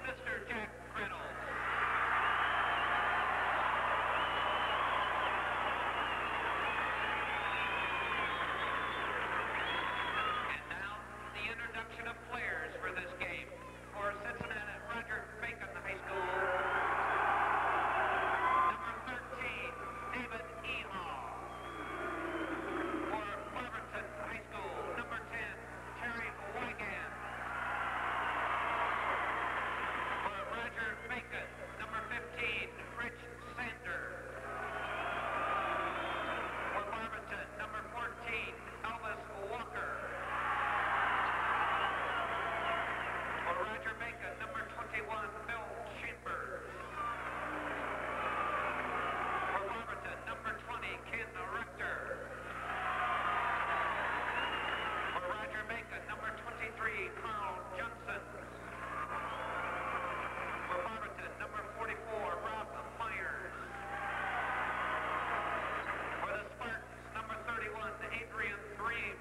Mr. Jack Reynolds. And now, the introduction of players for this game. For Cincinnati Roger Bacon High School, number 13, David E. Hall. For Barberton High School, number 10, Terry Wygand. For Roger Bacon, number 15, Rich Sander. For Barberton, number 14, Elvis Walker. For Roger Bacon, number 21, Bill Chambers. For Barberton, number 20, Ken Rector. For Roger Bacon, number 23, Carl Johnson. For Barberton, number 44, Rob Myers. For the Spartans, number 31, Adrian Green.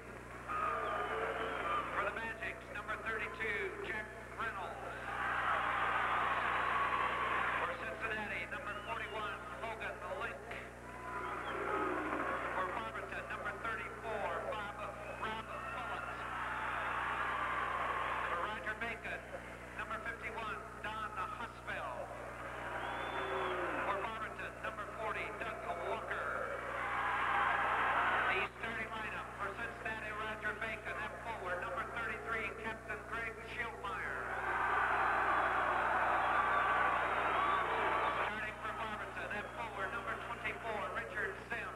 For the Magics, number 32, Jack Reynolds. For Cincinnati, number 41, Logan Link. For Barberton, number 34, Rob Bullitt. For Roger Bacon, number 51, Don Husfeld. For Barberton, number 40, Doug Walker. The starting lineup for Cincinnati Roger Bacon at forward, number 33, Captain Greg Schildmeyer. Starting for Barberton at forward, number 24, Richard Sims.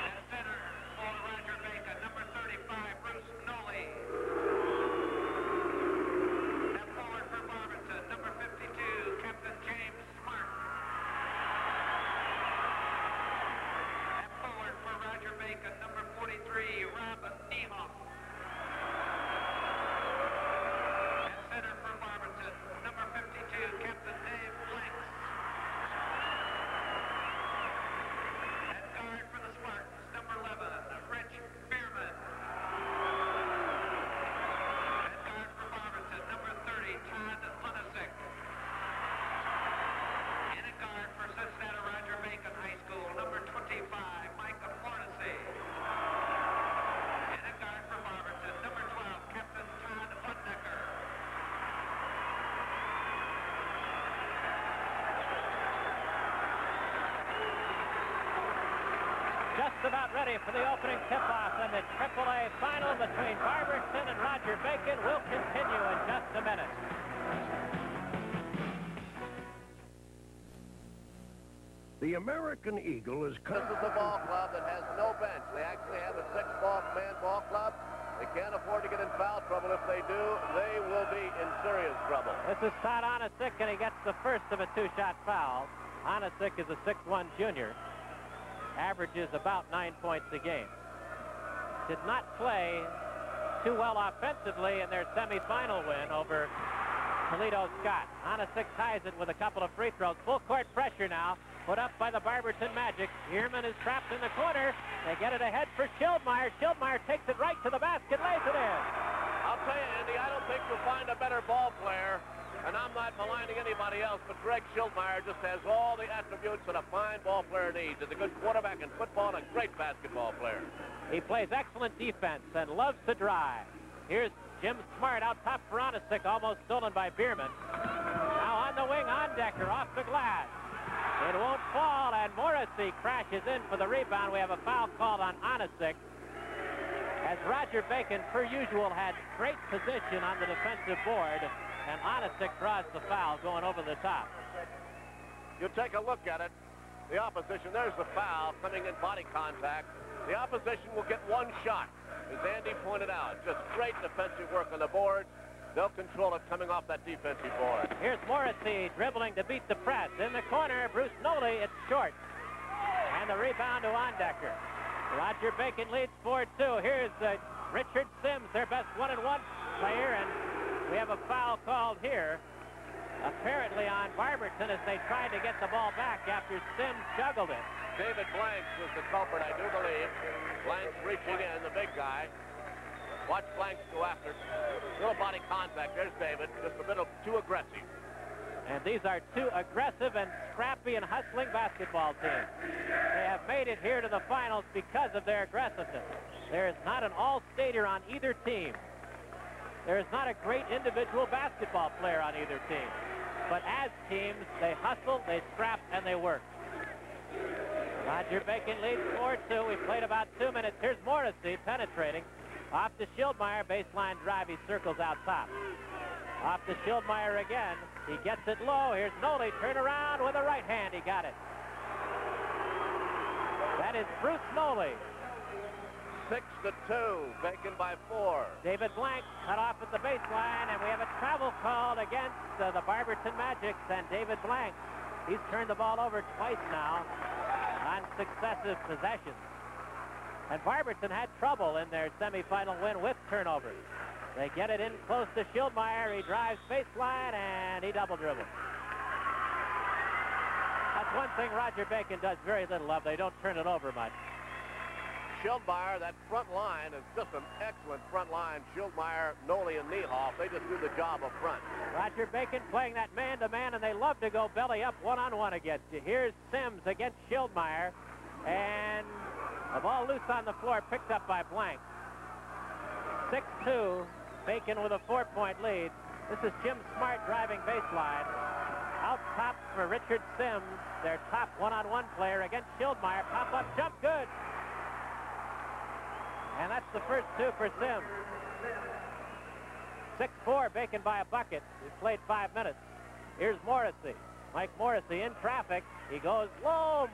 At center for Roger Bacon, number 35, Bruce Noley. At forward for Barberton, number 52, Captain James Smart. At forward for Roger Bacon, number 43, Rob Niehoff. At center for Barberton, number 52, Captain Dave Blanks. At guard for the Spartans, number 11, Rich Bierman. At guard for Barberton, number 30, Todd Lunasek. And at guard for Cincinnati Roger Bacon High School, number 25, Mike Morrissey. And at guard for Barberton, number 12, Captain Todd Bundecker. Just about ready for the opening tip-off, and the AAA final between Barberton and Roger Bacon will continue in just a minute. The American Eagle is This is a ball club that has no bench. They actually have a six-man ball club. They can't afford to get in foul trouble. If they do, they will be in serious trouble. This is Todd Onisick, and he gets the first of a two-shot foul. Onisick is a 6'1 junior. Averages about 9 points a game. Did not play too well offensively in their semifinal win over Toledo Scott. Onisick ties it with a couple of free throws. Full court pressure now, put up by the Barberton Magic. Ehrman is trapped in the corner. They get it ahead for Schildmeyer. Schildmeyer takes it right to the basket, lays it in. I'll tell you, Andy, I don't think you'll find a better ball player, and I'm not maligning anybody else, but Greg Schildmeyer just has all the attributes that a fine ball player needs. He's a good quarterback in football and a great basketball player. He plays excellent defense and loves to drive. Here's Jim Smart out top for Onisick, almost stolen by Bierman. Now on the wing, Ondecker off the glass. It won't fall, and Morrissey crashes in for the rebound. We have a foul called on Onisick, as Roger Bacon, per usual, had great position on the defensive board, and Onisick draws the foul going over the top. You take a look at it. The opposition, there's the foul coming in body contact. The opposition will get one shot, as Andy pointed out. Just great defensive work on the board. They'll control it coming off that defensive board. Here's Morrissey dribbling to beat the press. In the corner, Bruce Noley, it's short. And the rebound to Ondecker. Roger Bacon leads 4-2. Here's Richard Sims, their best one-on-one player, and we have a foul called here, apparently on Barberton, as they tried to get the ball back after Sims juggled it. David Blanks was the culprit, I do believe. Blanks reaching in, the big guy. Watch Blanks go after it. Little body contact. There's David. Just a bit too aggressive. And these are two aggressive and scrappy and hustling basketball teams. They have made it here to the finals because of their aggressiveness. There is not an all-stater on either team. There is not a great individual basketball player on either team. But as teams, they hustle, they scrap, and they work. Roger Bacon leads 4-2. We played about 2 minutes. Here's Morrissey penetrating. Off to Schildmeyer, baseline drive. He circles out top. Off to Schildmeyer again. He gets it low. Here's Noli. Turn around with a right hand. He got it. That is Bruce Noli. 6-2. Bacon by 4. David Blank cut off at the baseline, and we have a travel called against the Barberton Magics and David Blank. He's turned the ball over twice now on successive possessions. And Barberton had trouble in their semifinal win with turnovers. They get it in close to Schildmeyer. He drives baseline, and he double dribbles. That's one thing Roger Bacon does very little of. They don't turn it over much. Schildmeyer, that front line is just an excellent front line. Schildmeyer, Noli, and Niehoff, they just do the job up front. Roger Bacon playing that man-to-man, and they love to go belly up one-on-one against you. Here's Sims against Schildmeyer, and the ball loose on the floor, picked up by Blank. 6-2, Bacon with a 4-point lead. This is Jim Smart driving baseline. Out top for Richard Sims, their top one-on-one player against Schildmeyer. Pop-up jump, good. And that's the first two for Sims. 6-4, Bacon by a bucket. He's played 5 minutes. Here's Morrissey. Mike Morrissey in traffic. He goes low.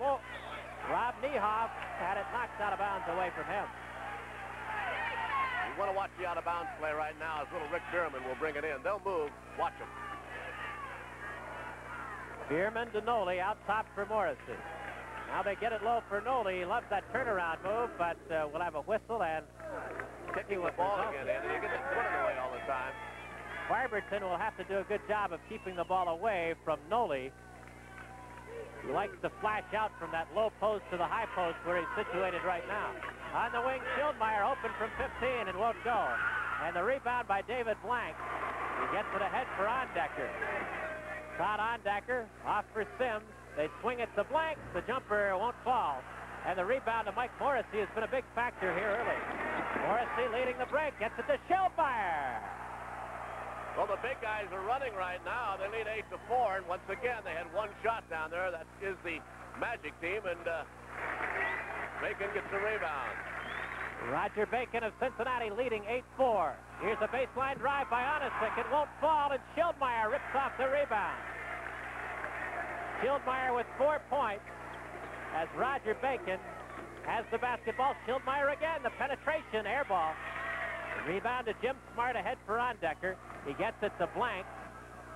Rob Niehoff had it knocked out of bounds away from him. You want to watch the out-of-bounds play right now as little Rick Bierman will bring it in. They'll move. Watch them. Bierman to Noli, out top for Morrissey. Now they get it low for Noli. He loves that turnaround move, but we'll have a whistle and kicking the ball again, Andy. You get it put it away all the time. Barberton will have to do a good job of keeping the ball away from Noli. He likes to flash out from that low post to the high post where he's situated right now. On the wing, Schildmeyer open from 15 and won't go. And the rebound by David Blank. He gets it ahead for Ondecker. Todd Ondecker off for Sims. They swing it to Blank. The jumper won't fall. And the rebound to Mike Morrissey has been a big factor here early. Morrissey leading the break. Gets it to Schildmeyer. Well, the big guys are running right now. They lead 8-4, and once again, they had one shot down there. That is the Magic team, and Bacon gets the rebound. Roger Bacon of Cincinnati leading 8-4. Here's a baseline drive by Onisic. It won't fall, and Schildmeyer rips off the rebound. Schildmeyer with 4 points as Roger Bacon has the basketball. Schildmeyer again, the penetration, air ball. The rebound to Jim Smart ahead for Ondecker. He gets it to Blank,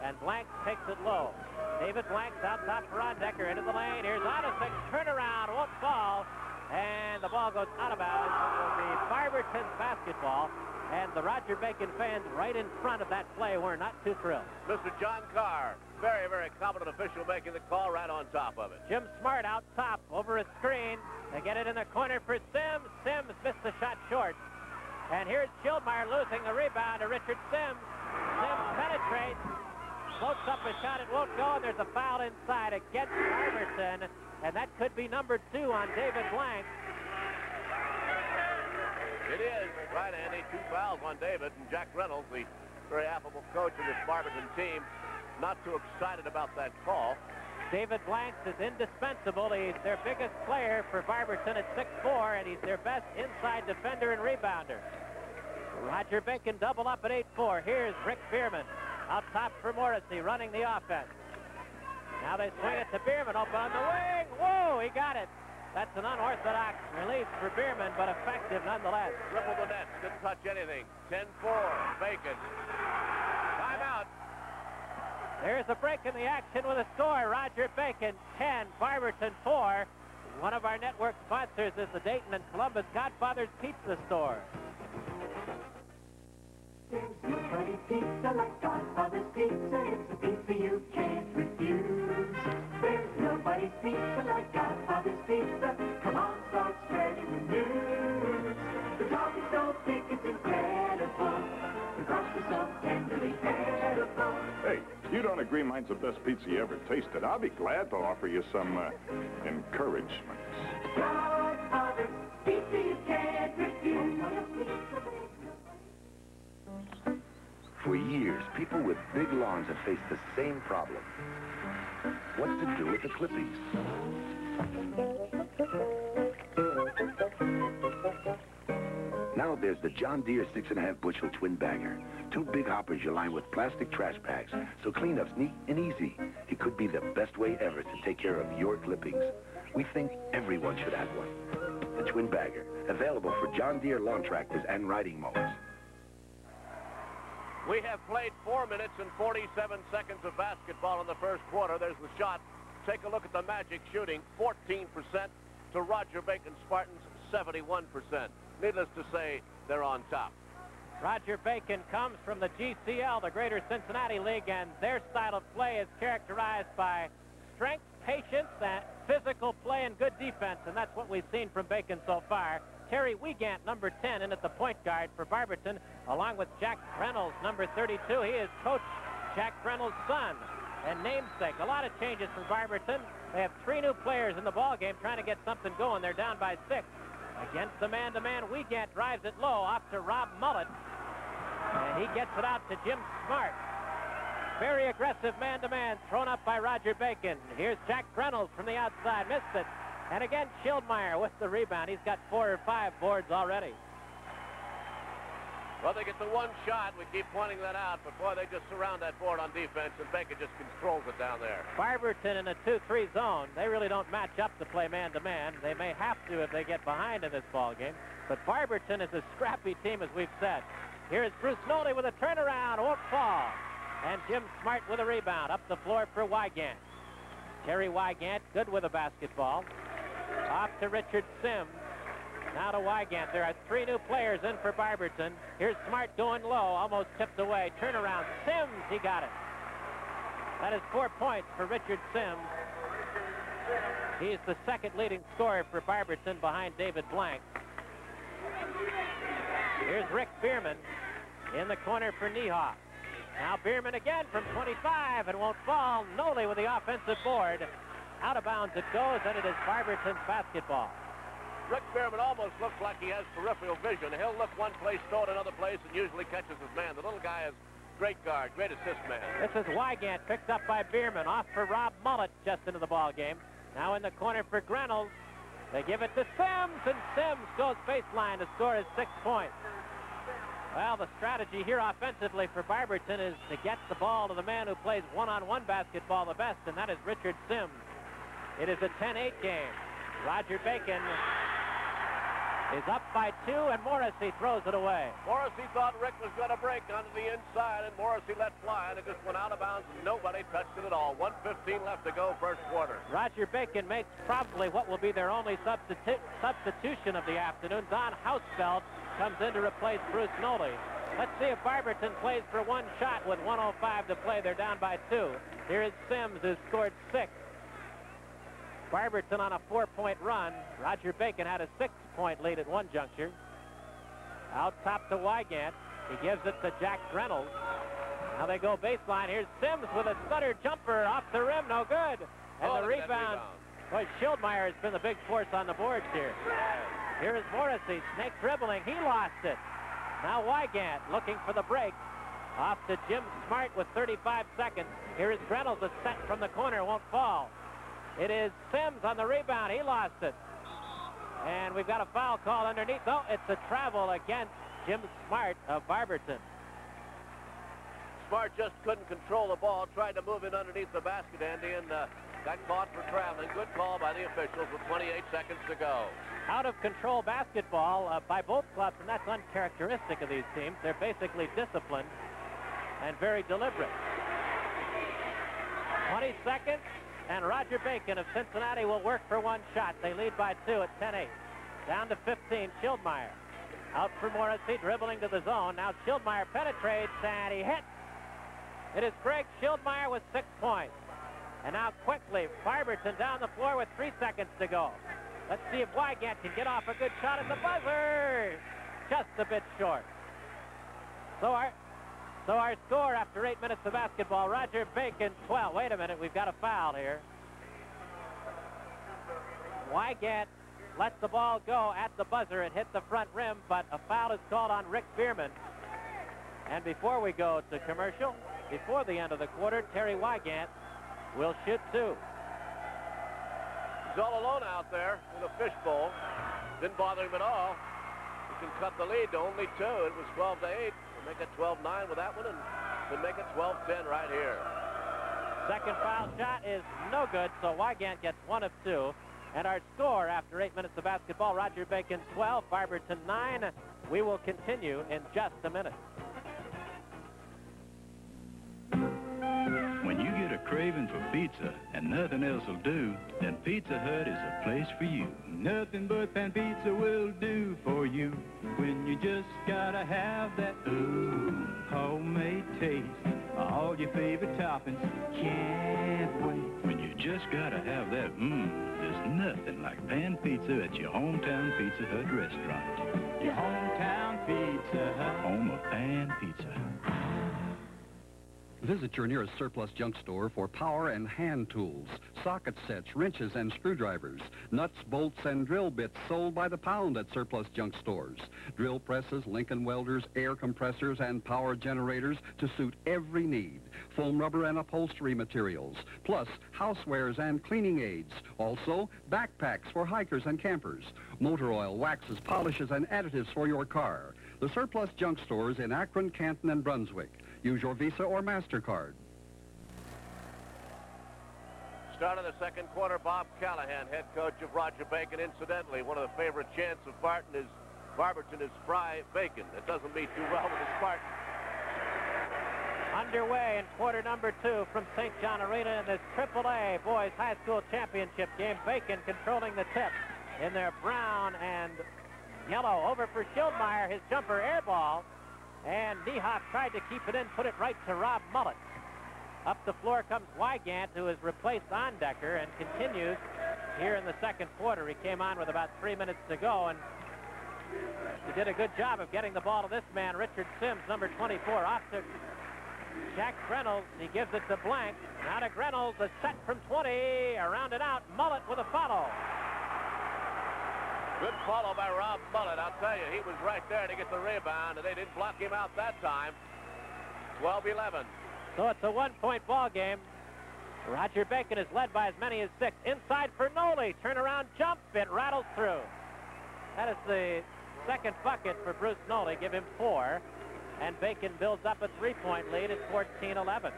and Blank takes it low. David Blank's out top for Ondecker, into the lane. Here's Onisic, turnaround, won't fall, and the ball goes out of bounds. It will be Barberton's basketball, and the Roger Bacon fans right in front of that play were not too thrilled. Mr. John Carr, very, very competent official making the call right on top of it. Jim Smart out top over a screen. They get it in the corner for Sims. Sims missed the shot short. And here's Schildmeyer losing the rebound to Richard Sims. Sims penetrates, floats up a shot, it won't go, and there's a foul inside against Barberton, and that could be number 2 on David Blank. It is, right, Andy, 2 fouls on David, and Jack Reynolds, the very affable coach of this Barberton team, not too excited about that call. David Blanks is indispensable. He's their biggest player for Barberton at 6'4", and he's their best inside defender and rebounder. Roger Bacon double up at 8-4. Here's Rick Bierman out top for Morrissey running the offense. Now they swing it to Bierman, open on the wing. Whoa, he got it. That's an unorthodox release for Bierman, but effective nonetheless. Triple the net, didn't touch anything. 10-4, Bacon. Timeout. There's a break in the action with a score. Roger Bacon 10, Barberton 4. One of our network sponsors is the Dayton and Columbus Godfather's Pizza Store. There's nobody's pizza like Godfather's Pizza. It's a pizza you can't refuse. There's nobody's pizza like Godfather's Pizza. Come on, start spreading the news. The topping's so thick, it's incredible. mine's the best pizza you ever tasted. I'll be glad to offer you some encouragement. Godfather's Pizza you can't refuse. For years, people with big lawns have faced the same problem. What to do with the clippings? Now there's the John Deere 6.5 bushel twin bagger. 2 big hoppers you line with plastic trash bags, so cleanup's neat and easy. It could be the best way ever to take care of your clippings. We think everyone should have one. The twin bagger, available for John Deere lawn tractors and riding mowers. We have played 4 minutes and 47 seconds of basketball in the first quarter. There's the shot. Take a look at the Magic shooting, 14% to Roger Bacon Spartans, 71%. Needless to say, they're on top. Roger Bacon comes from the GCL, the Greater Cincinnati League, and their style of play is characterized by strength, patience, and physical play and good defense, and that's what we've seen from Bacon so far. Terry Wiegand, number 10, in at the point guard for Barberton, along with Jack Reynolds, number 32. He is Coach Jack Reynolds' son and namesake. A lot of changes for Barberton. They have 3 new players in the ball game trying to get something going. They're down by 6. Against the man-to-man, Wiegand drives it low off to Rob Mullet, and he gets it out to Jim Smart. Very aggressive man-to-man thrown up by Roger Bacon. Here's Jack Reynolds from the outside, missed it. And again, Schildmeyer with the rebound. He's got 4 or 5 boards already. Well, they get the one shot. We keep pointing that out, but boy, they just surround that board on defense, and Bacon just controls it down there. Barberton in a 2-3 zone. They really don't match up to play man-to-man. They may have to if they get behind in this ball game. But Barberton is a scrappy team, as we've said. Here's Bruce Noley with a turnaround. Won't fall. And Jim Smart with a rebound. Up the floor for Wiegand. Terry Wiegand, good with a basketball. Off to Richard Sims. Now to Wiegand. There are 3 new players in for Barberton. Here's Smart going low, almost tipped away. Turnaround. Sims, he got it. That is 4 points for Richard Sims. He's the second leading scorer for Barberton behind David Blank. Here's Rick Bierman in the corner for Niehoff. Now Bierman again from 25 and won't fall. Noley with the offensive board. Out of bounds it goes, and it is Barberton's basketball. Rick Bierman almost looks like he has peripheral vision. He'll look one place, throw it another place, and usually catches his man. The little guy is great guard, great assist man. This is Wiegand, picked up by Bierman. Off for Rob Mullet, just into the ball game. Now in the corner for Reynolds. They give it to Sims, and Sims goes baseline to score his 6 points. Well, the strategy here offensively for Barberton is to get the ball to the man who plays one-on-one basketball the best, and that is Richard Sims. It is a 10-8 game. Roger Bacon is up by 2, and Morrissey throws it away. Morrissey thought Rick was going to break onto the inside, and Morrissey let fly, and it just went out of bounds. Nobody touched it at all. 1:15 left to go, first quarter. Roger Bacon makes probably what will be their only substitution of the afternoon. Don Hausfeld comes in to replace Bruce Noley. Let's see if Barberton plays for 1 shot with 1:05 to play. They're down by 2. Here is Sims, who scored 6. Barberton on a 4-point run. Roger Bacon had a 6-point lead at one juncture. Out top to Wiegand. He gives it to Jack Reynolds. Now they go baseline. Here's Sims with a stutter jumper off the rim. No good. And the rebound. Boy, Schildmeyer has been the big force on the boards here. Here is Morrissey. Snake dribbling. He lost it. Now Wiegand looking for the break. Off to Jim Smart with 35 seconds. Here is Reynolds, a set from the corner. Won't fall. It is Sims on the rebound. He lost it. And we've got a foul call underneath. Oh, it's a travel against Jim Smart of Barberton. Smart just couldn't control the ball. Tried to move it underneath the basket, Andy, and got caught for traveling. Good call by the officials with 28 seconds to go. Out of control basketball by both clubs, and that's uncharacteristic of these teams. They're basically disciplined and very deliberate. 20 seconds. And Roger Bacon of Cincinnati will work for 1 shot. They lead by 2 at 10-8. Down to 15, Schildmeyer. Out for Morrissey, dribbling to the zone. Now Schildmeyer penetrates, and he hits. It is Greg Schildmeyer with 6 points. And now quickly, Barberton down the floor with 3 seconds to go. Let's see if Wiegand can get off a good shot at the buzzer. Just a bit short. So So our score after 8 minutes of basketball, Roger Bacon 12. Wait a minute, we've got a foul here. Wygant lets the ball go at the buzzer. It hit the front rim, but a foul is called on Rick Bierman. And before we go to commercial, before the end of the quarter, Terry Wygant will shoot 2. He's all alone out there in a fishbowl. Didn't bother him at all. He can cut the lead to only 2. It was 12-8. We'll make it 12-9 with that one, and we'll make it 12-10 right here. Second foul shot is no good, so Wygant gets 1 of 2. And our score after 8 minutes of basketball, Roger Bacon 12, Barberton 9. We will continue in just a minute. When you get a craving for pizza and nothing else will do, then Pizza Hut is a place for you. Nothing but pan pizza will do for you. When you just gotta have that homemade taste. All your favorite toppings, can't wait. When you just gotta have that there's nothing like pan pizza at your hometown Pizza Hut restaurant. Your hometown Pizza Hut. Home of pan pizza. Visit your nearest surplus junk store for power and hand tools, socket sets, wrenches, and screwdrivers, nuts, bolts, and drill bits sold by the pound at surplus junk stores. Drill presses, Lincoln welders, air compressors, and power generators to suit every need. Foam rubber and upholstery materials, plus housewares and cleaning aids. Also, backpacks for hikers and campers. Motor oil, waxes, polishes, and additives for your car. The surplus junk stores in Akron, Canton, and Brunswick. Use your Visa or MasterCard. Start of the second quarter, Bob Callahan, head coach of Roger Bacon. Incidentally, one of the favorite chants of Barberton is Fry Bacon. It doesn't meet too well with the Spartans. Underway in quarter number 2 from St. John Arena in this AAA Boys High School Championship game. Bacon controlling the tip in their brown and yellow. Over for Schildmeyer, his jumper air ball. And Niehoff tried to keep it in, put it right to Rob Mullet. Up the floor comes Wygant, who has replaced Ondecker and continues here in the second quarter. He came on with about 3 minutes to go, and he did a good job of getting the ball to this man, Richard Sims, number 24, off to Jack Grenels. He gives it to Blank. Now to Grenels, a set from 20, around and out. Mullet with a follow. Good follow by Rob Mullet. I'll tell you, he was right there to get the rebound, and they didn't block him out that time. 12-11. So it's a one-point ball game. Roger Bacon is led by as many as 6. Inside for Noli. Turnaround jump. It rattles through. That is the second bucket for Bruce Noli. Give him 4. And Bacon builds up a 3-point lead at 14-11.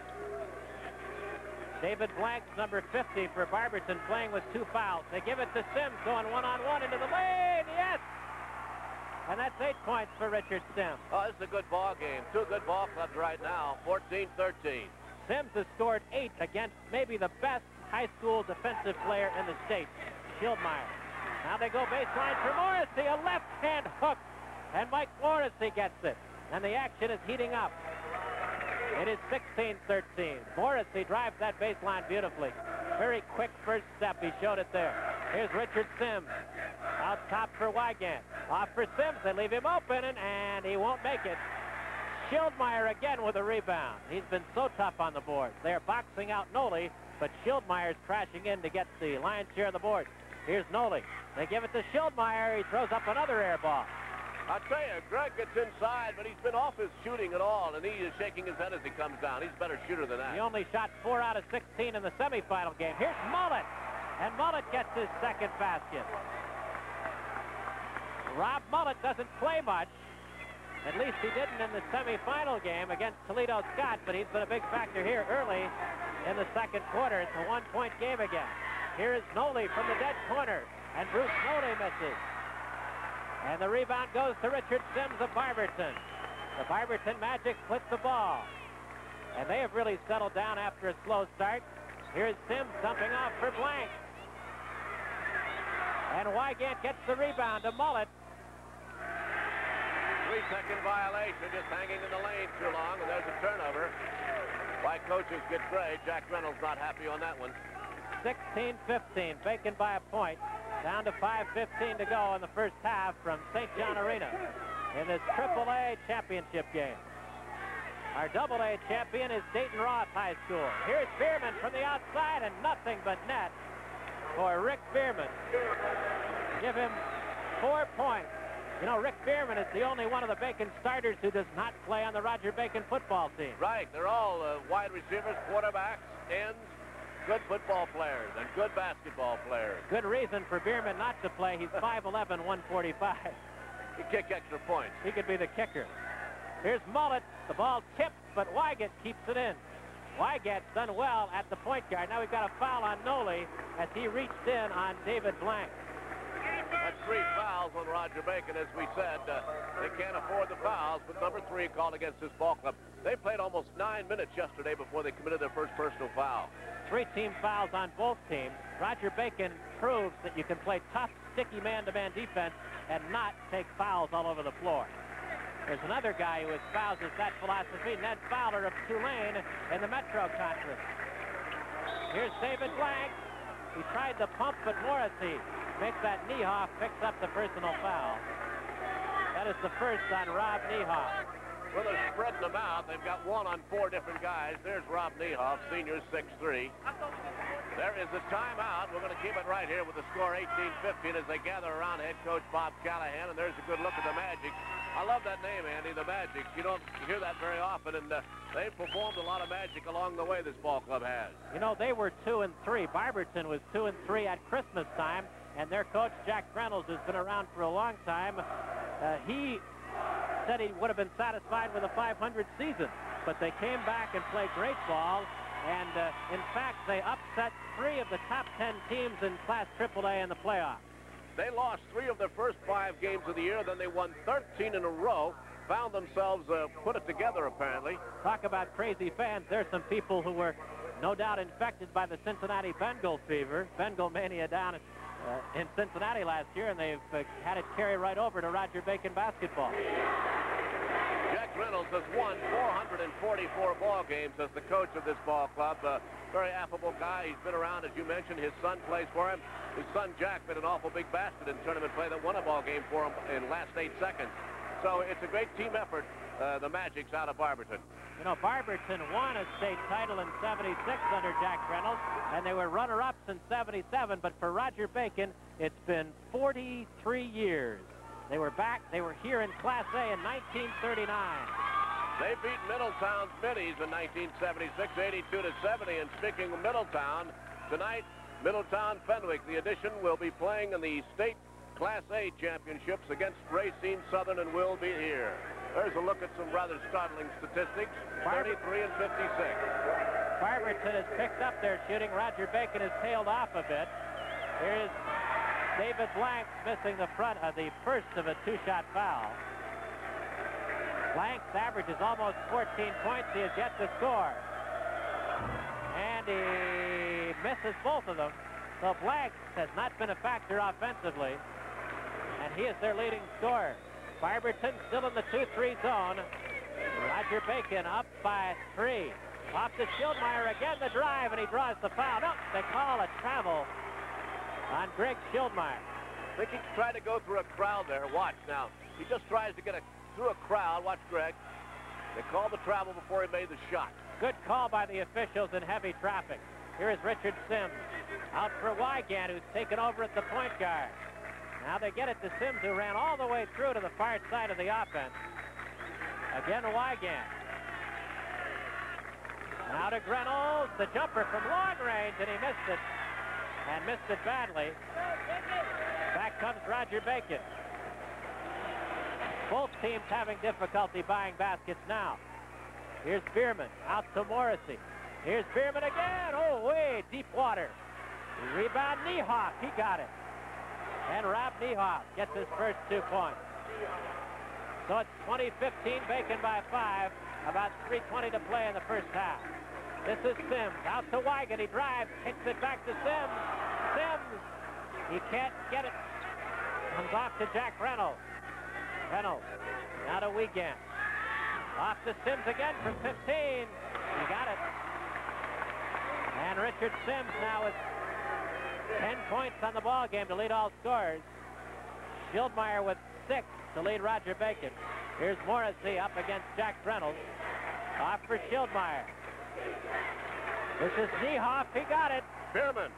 David Blanks, number 50 for Barberton, playing with 2 fouls. They give it to Sims, going one-on-one into the lane. Yes! And that's 8 points for Richard Sims. Oh, this is a good ball game. 2 good ball clubs right now, 14-13. Sims has scored 8 against maybe the best high school defensive player in the state, Schildmeyer. Now they go baseline for Morrissey, a left-hand hook. And Mike Morrissey gets it. And the action is heating up. It is 16-13. Morrissey drives that baseline beautifully. Very quick first step. He showed it there. Here's Richard Sims. Out top for Wygant. Off for Sims. They leave him open, and he won't make it. Schildmeyer again with a rebound. He's been so tough on the boards. They're boxing out Noli, but Schildmeyer's crashing in to get the lion's share of the board. Here's Noli. They give it to Schildmeyer. He throws up another air ball. I'll tell you, Greg gets inside, but he's been off his shooting at all, and he is shaking his head as he comes down. He's a better shooter than that. He only shot 4 out of 16 in the semifinal game. Here's Mullet, and Mullet gets his second basket. Rob Mullet doesn't play much. At least he didn't in the semifinal game against Toledo Scott, but he's been a big factor here early in the second quarter. It's a 1-point game again. Here is Noli from the dead corner, and Bruce Noli misses. And the rebound goes to Richard Sims of Barberton. The Barberton Magic split the ball. And they have really settled down after a slow start. Here's Sims dumping off for Blank. And Wygant gets the rebound to Mullet. 3-second violation, just hanging in the lane too long, and there's a turnover. Why coaches get gray. Jack Reynolds not happy on that one. 16-15, Bacon by a point. Down to 5:15 to go in the first half from St. John Arena in this AAA championship game. Our AA champion is Dayton Ross High School. Here's Bierman from the outside, and nothing but net for Rick Bierman. Give him 4 points. You know, Rick Bierman is the only one of the Bacon starters who does not play on the Roger Bacon football team. Right. They're all wide receivers, quarterbacks, ends, good football players, and good basketball players. Good reason for Bierman not to play. He's 5'11", 145. He kick extra points. He could be the kicker. Here's Mullet. The ball tipped, but Wygant keeps it in. Wygant's done well at the point guard. Now we've got a foul on Noli as he reached in on David Blank. That's 3 fouls on Roger Bacon, as we said. They can't afford the fouls, but number 3 called against this ball club. They played almost 9 minutes yesterday before they committed their first personal foul. 3 team fouls on both teams. Roger Bacon proves that you can play tough, sticky man-to-man defense and not take fouls all over the floor. There's another guy who espouses that philosophy, Ned Fowler of Tulane in the Metro Conference. Here's David Blank. He tried the pump, but Morrissey makes that Niehoff, picks up the personal foul. That is the first on Rob Niehoff. Well, they're spreading them out. They've got 1 on 4 different guys. There's Rob Niehoff, senior, 6'3". There is a timeout. We're going to keep it right here with the score 18-15 as they gather around head coach Bob Callahan, and there's a good look at the Magic. I love that name, Andy, the Magic. You don't hear that very often, and they've performed a lot of magic along the way, this ball club has. You know, they were 2-3. Barberton was 2-3 at Christmas time, and their coach, Jack Reynolds, has been around for a long time. He said he would have been satisfied with a 500 season, but they came back and played great ball, and in fact, they upset 3 of the top 10 teams in Class AAA in the playoffs. They lost 3 of their first 5 games of the year, then they won 13 in a row, found themselves put it together, apparently. Talk about crazy fans. There's some people who were no doubt infected by the Cincinnati Bengal fever, Bengal mania down in Cincinnati last year, and they've had it carry right over to Roger Bacon basketball. Jack Reynolds has won 444 ball games as the coach of this ball club. Very affable guy. He's been around, as you mentioned. His son plays for him. His son Jack made an awful big basket in tournament play that won a ball game for him in last 8 seconds. So it's a great team effort, the Magic's out of Barberton. You know, Barberton won a state title in 76 under Jack Reynolds, and they were runner-ups in 77, but for Roger Bacon, it's been 43 years. They were back. They were here in Class A in 1939. They beat Middletown's Middies in 1976, 82-70. And speaking of Middletown, tonight, Middletown Fenwick, the addition, will be playing in the state Class A championships against Racine Southern and will be here. There's a look at some rather startling statistics, 33 and 56. Barberton has picked up their shooting. Roger Bacon has tailed off a bit. Here's David Blank missing the front of the first of a 2-shot foul. Blank's average is almost 14 points. He has yet to score. And he misses both of them. So Blank has not been a factor offensively. And he is their leading scorer. Barberton still in the 2-3 zone. Roger Bacon up by 3. Off to Schildmeyer again, the drive, and he draws the foul. No, they call a travel on Greg Schildmeyer. I think he tried to go through a crowd there. Watch now. He just tries to get through a crowd. Watch Greg. They called the travel before he made the shot. Good call by the officials in heavy traffic. Here is Richard Sims. Out for Wygant, who's taken over at the point guard. Now they get it to Sims, who ran all the way through to the far side of the offense. Again to Wygant. Now to Reynolds, the jumper from long range, and he missed it. And missed it badly. Back comes Roger Bacon. Both teams having difficulty buying baskets now. Here's Bierman, out to Morrissey. Here's Bierman again. Oh, way deep water. Rebound, Niehoff. He got it. And Rob Niehoff gets his first 2 points. So it's 20-15, Bacon by 5. About 3:20 to play in the first half. This is Sims, out to Wygant. He drives, kicks it back to Sims. Sims, he can't get it. Comes off to Jack Reynolds. Reynolds, now to Wygant. Off to Sims again from 15. He got it. And Richard Sims now with 10 points on the ball game to lead all scorers. Schildmeyer with 6 to lead Roger Bacon. Here's Morrissey up against Jack Reynolds. Off for Schildmeyer. This is Niehoff. He got it. Bierman.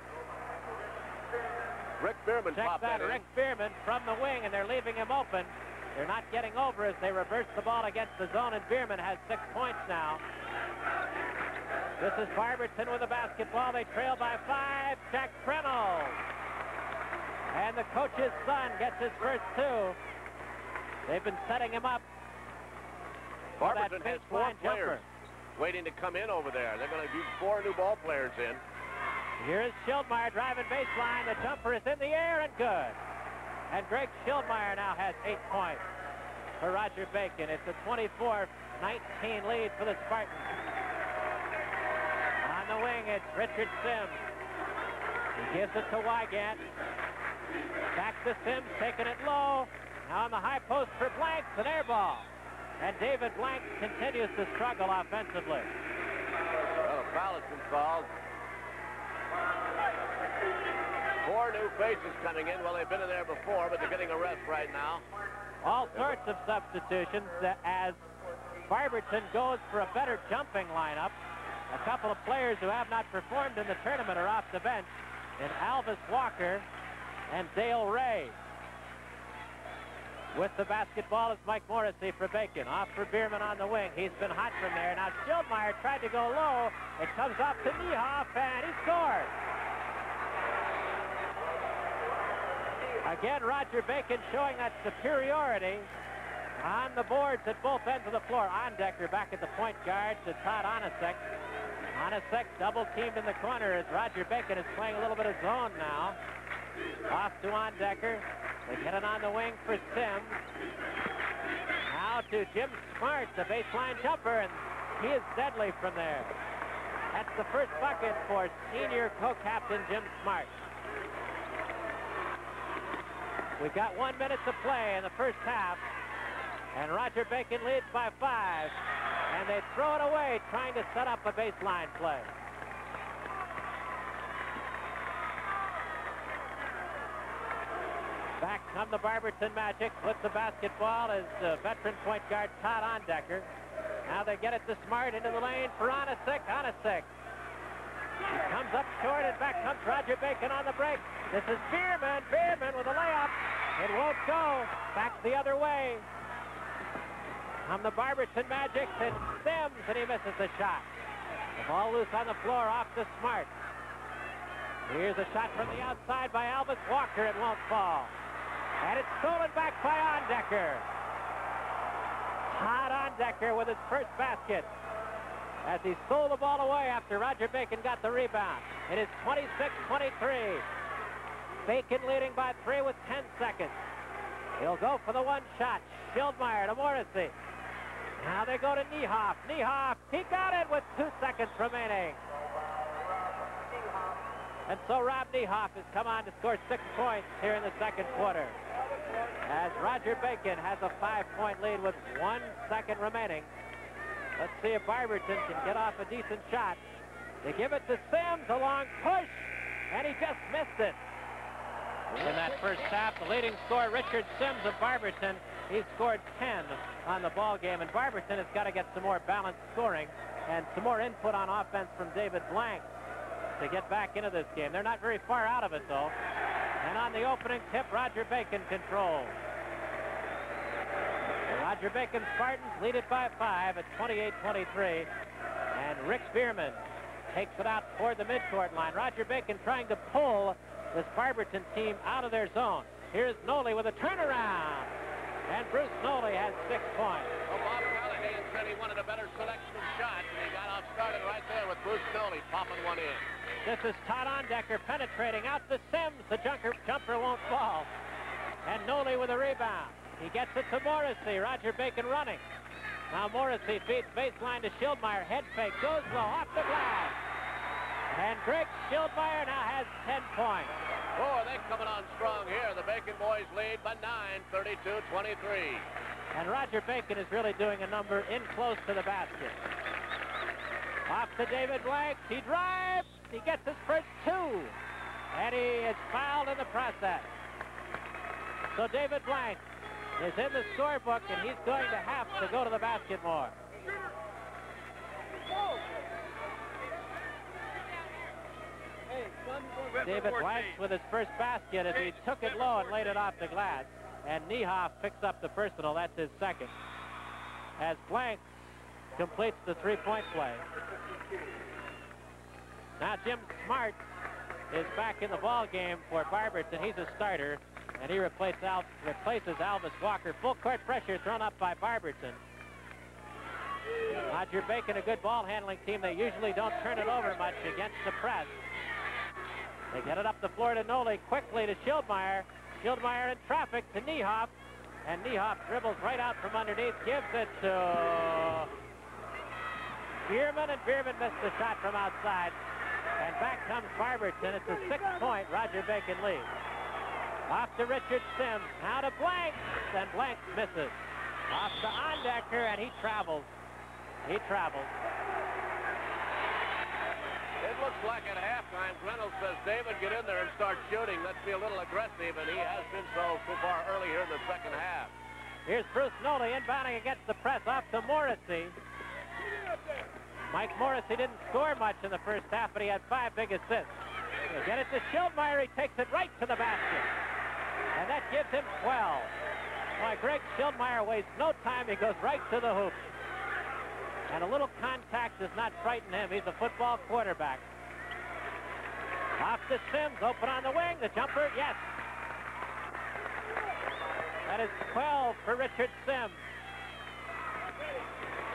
Rick Bierman Check popped that, in. Rick Bierman from the wing, and they're leaving him open. They're not getting over as they reverse the ball against the zone, and Bierman has 6 points now. This is Barberton with the basketball. They trail by 5. Jack Prennell. And the coach's son gets his first 2. They've been setting him up for that Barberton has 4 baseline jumper. players waiting to come in over there. They're going to do 4 new ball players in. Here is Schildmeyer driving baseline. The jumper is in the air and good. And Greg Schildmeyer now has 8 points for Roger Bacon. It's a 24-19 lead for the Spartans. On the wing, it's Richard Sims. He gives it to Wygant. Back to Sims, taking it low. Now on the high post for Blanks, an air ball. And David Blanks continues to struggle offensively. Well, a foul has been called. 4 new faces coming in. Well, they've been in there before, but they're getting a rest right now. All sorts of substitutions as Barberton goes for a better jumping lineup. A couple of players who have not performed in the tournament are off the bench in Alvis Walker and Dale Ray. With the basketball is Mike Morrissey for Bacon. Off for Bierman on the wing. He's been hot from there. Now Schildmeyer tried to go low. It comes off to Niehoff, and he scored. Again, Roger Bacon showing that superiority on the boards at both ends of the floor. Ondecker back at the point guard to Todd Onasek. Onasek double teamed in the corner as Roger Bacon is playing a little bit of zone now. Off to Ondecker. They get it on the wing for Sims. Now to Jim Smart, the baseline jumper, and he is deadly from there. That's the first bucket for senior co-captain Jim Smart. We've got 1 minute to play in the first half, and Roger Bacon leads by 5, and they throw it away trying to set up a baseline play. Back come the Barberton Magic with the basketball as veteran point guard Todd Ondecker. Now they get it to Smart into the lane for Onasek. Onasek. He comes up short, and back comes Roger Bacon on the break. This is Bierman. Bierman with a layup. It won't go. Back the other way. Come the Barberton Magic and Sims, and he misses the shot. The ball loose on the floor, off to Smart. Here's a shot from the outside by Alvis Walker. It won't fall. And it's stolen back by Ondecker. Todd Ondecker with his first basket as he stole the ball away after Roger Bacon got the rebound. It is 26-23. Bacon leading by 3 with 10 seconds. He'll go for the one shot. Schildmeyer to Morrissey. Now they go to Niehoff. Niehoff, he got it with 2 seconds remaining. And so Rob Niehoff has come on to score 6 points here in the second quarter. As Roger Bacon has a 5-point lead with 1 second remaining. Let's see if Barberton can get off a decent shot. They give it to Sims, a long push, and he just missed it. In that first half, the leading scorer, Richard Sims of Barberton, he scored 10 on the ball game, and Barberton has got to get some more balanced scoring and some more input on offense from David Blank to get back into this game. They're not very far out of it, though. And on the opening tip, Roger Bacon controls. The Roger Bacon Spartans lead it by 5 at 28-23. And Rick Bierman takes it out toward the midcourt line. Roger Bacon trying to pull this Barberton team out of their zone. Here's Noli with a turnaround. And Bruce Noli has 6 points. Well, Bob Callahan said he wanted a better selection of shots, and he got off started right there with Bruce Noli popping one in. This is Todd Ondecker penetrating out to Sims. The jumper won't fall. And Noli with a rebound. He gets it to Morrissey. Roger Bacon running. Now Morrissey feeds baseline to Schildmeyer. Head fake. Goes low. Off the glass. And Greg Schildmeyer now has 10 points. Oh, they're coming on strong here. The Bacon boys lead by 9, 32-23. And Roger Bacon is really doing a number in close to the basket. Off to David Blank. He drives. He gets his first 2. And he is fouled in the process. So David Blank is in the scorebook, and he's going to have to go to the basket more. David Blanks with his first basket as he took it low and laid it off the glass. And Niehoff picks up the personal. That's his second. As Blanks completes the three-point play. Now Jim Smart is back in the ball game for Barberton. He's a starter, and he replaces Alvis Walker. Full court pressure thrown up by Barberton. Roger Bacon, a good ball handling team. They usually don't turn it over much against the press. They get it up the floor to Noli, quickly to Schildmeyer. Schildmeyer in traffic to Niehoff, and Niehoff dribbles right out from underneath, gives it to Bierman, and Bierman missed the shot from outside. And back comes Barberton. It's a 6-point Roger Bacon lead. Off to Richard Sims. Now to Blanks, and Blanks misses. Off to Ondecker, and he travels. He travels. It looks like at halftime, Reynolds says, David, get in there and start shooting. Let's be a little aggressive, and he has been so far early here in the second half. Here's Bruce Noli inbounding against the press off to Morrissey. Mike Morrissey didn't score much in the first half, but he had 5 big assists. They get it to Schildmeyer. He takes it right to the basket. And that gives him 12. Why, Greg Schildmeyer wastes no time. He goes right to the hoop. And a little contact does not frighten him. He's a football quarterback. Off to Sims, open on the wing. The jumper, yes. That is 12 for Richard Sims.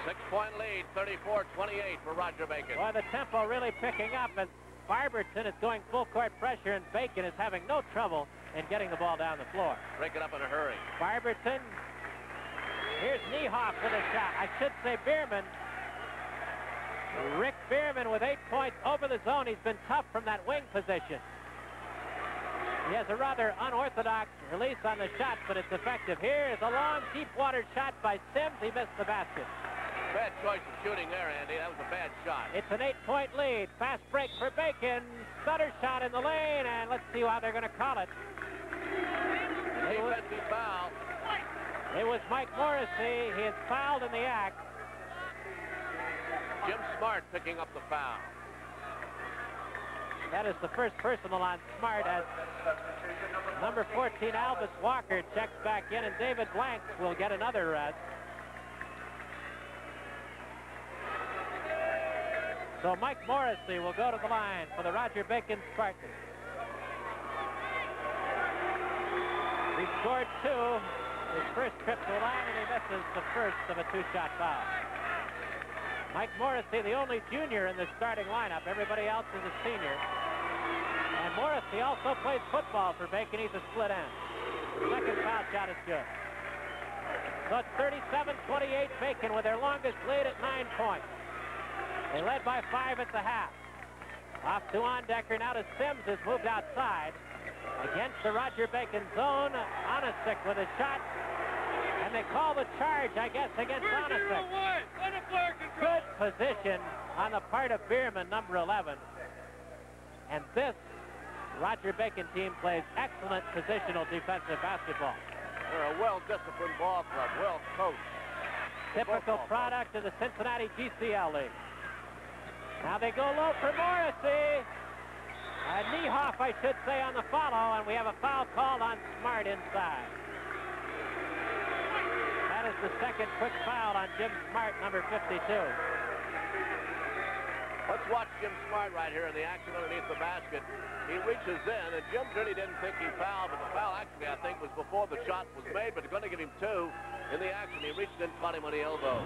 6-point lead, 34-28 for Roger Bacon. Boy, the tempo really picking up as Barberton is going full court pressure, and Bacon is having no trouble in getting the ball down the floor. Break it up in a hurry. Barberton. Here's Niehoff with a shot. I should say Bierman. Rick Bierman with 8 points over the zone. He's been tough from that wing position. He has a rather unorthodox release on the shot, but it's effective. Here is a long, deep water shot by Sims. He missed the basket. Bad choice of shooting there, Andy. That was a bad shot. It's an 8-point lead. Fast break for Bacon. Stutter shot in the lane, and let's see how they're going to call it. Defensive foul. It was Mike Morrissey. He is fouled in the act. Jim Smart picking up the foul. That is the first personal on Smart as number 14, Alvis Walker, checks back in, and David Blanks will get another rest. So Mike Morrissey will go to the line for the Roger Bacon Spartans. He scored 2, his first trip to the line, and he misses the first of a 2-shot foul. Mike Morrissey, the only junior in the starting lineup. Everybody else is a senior. And Morrissey also plays football for Bacon. He's a split end. Second foul shot is good. So it's 37-28 Bacon with their longest lead at 9 points. They led by 5 at the half. Off to Ondecker. Now to Sims, who's moved outside. Against the Roger Bacon zone. Onisick with a shot. And they call the charge, I guess, against Onisick. Good position on the part of Bierman, number 11. And this Roger Bacon team plays excellent positional defensive basketball. They're a well-disciplined ball club, well-coached. Typical product of the Cincinnati GCL League. Now they go low for Morrissey. Niehoff, I should say, on the follow, and we have a foul called on Smart inside. That is the second quick foul on Jim Smart, number 52. Let's watch Jim Smart right here in the action underneath the basket. He reaches in, and Jim really didn't think he fouled, but the foul actually, I think, was before the shot was made, but they're going to give him 2 in the action. He reached in, caught him on the elbow.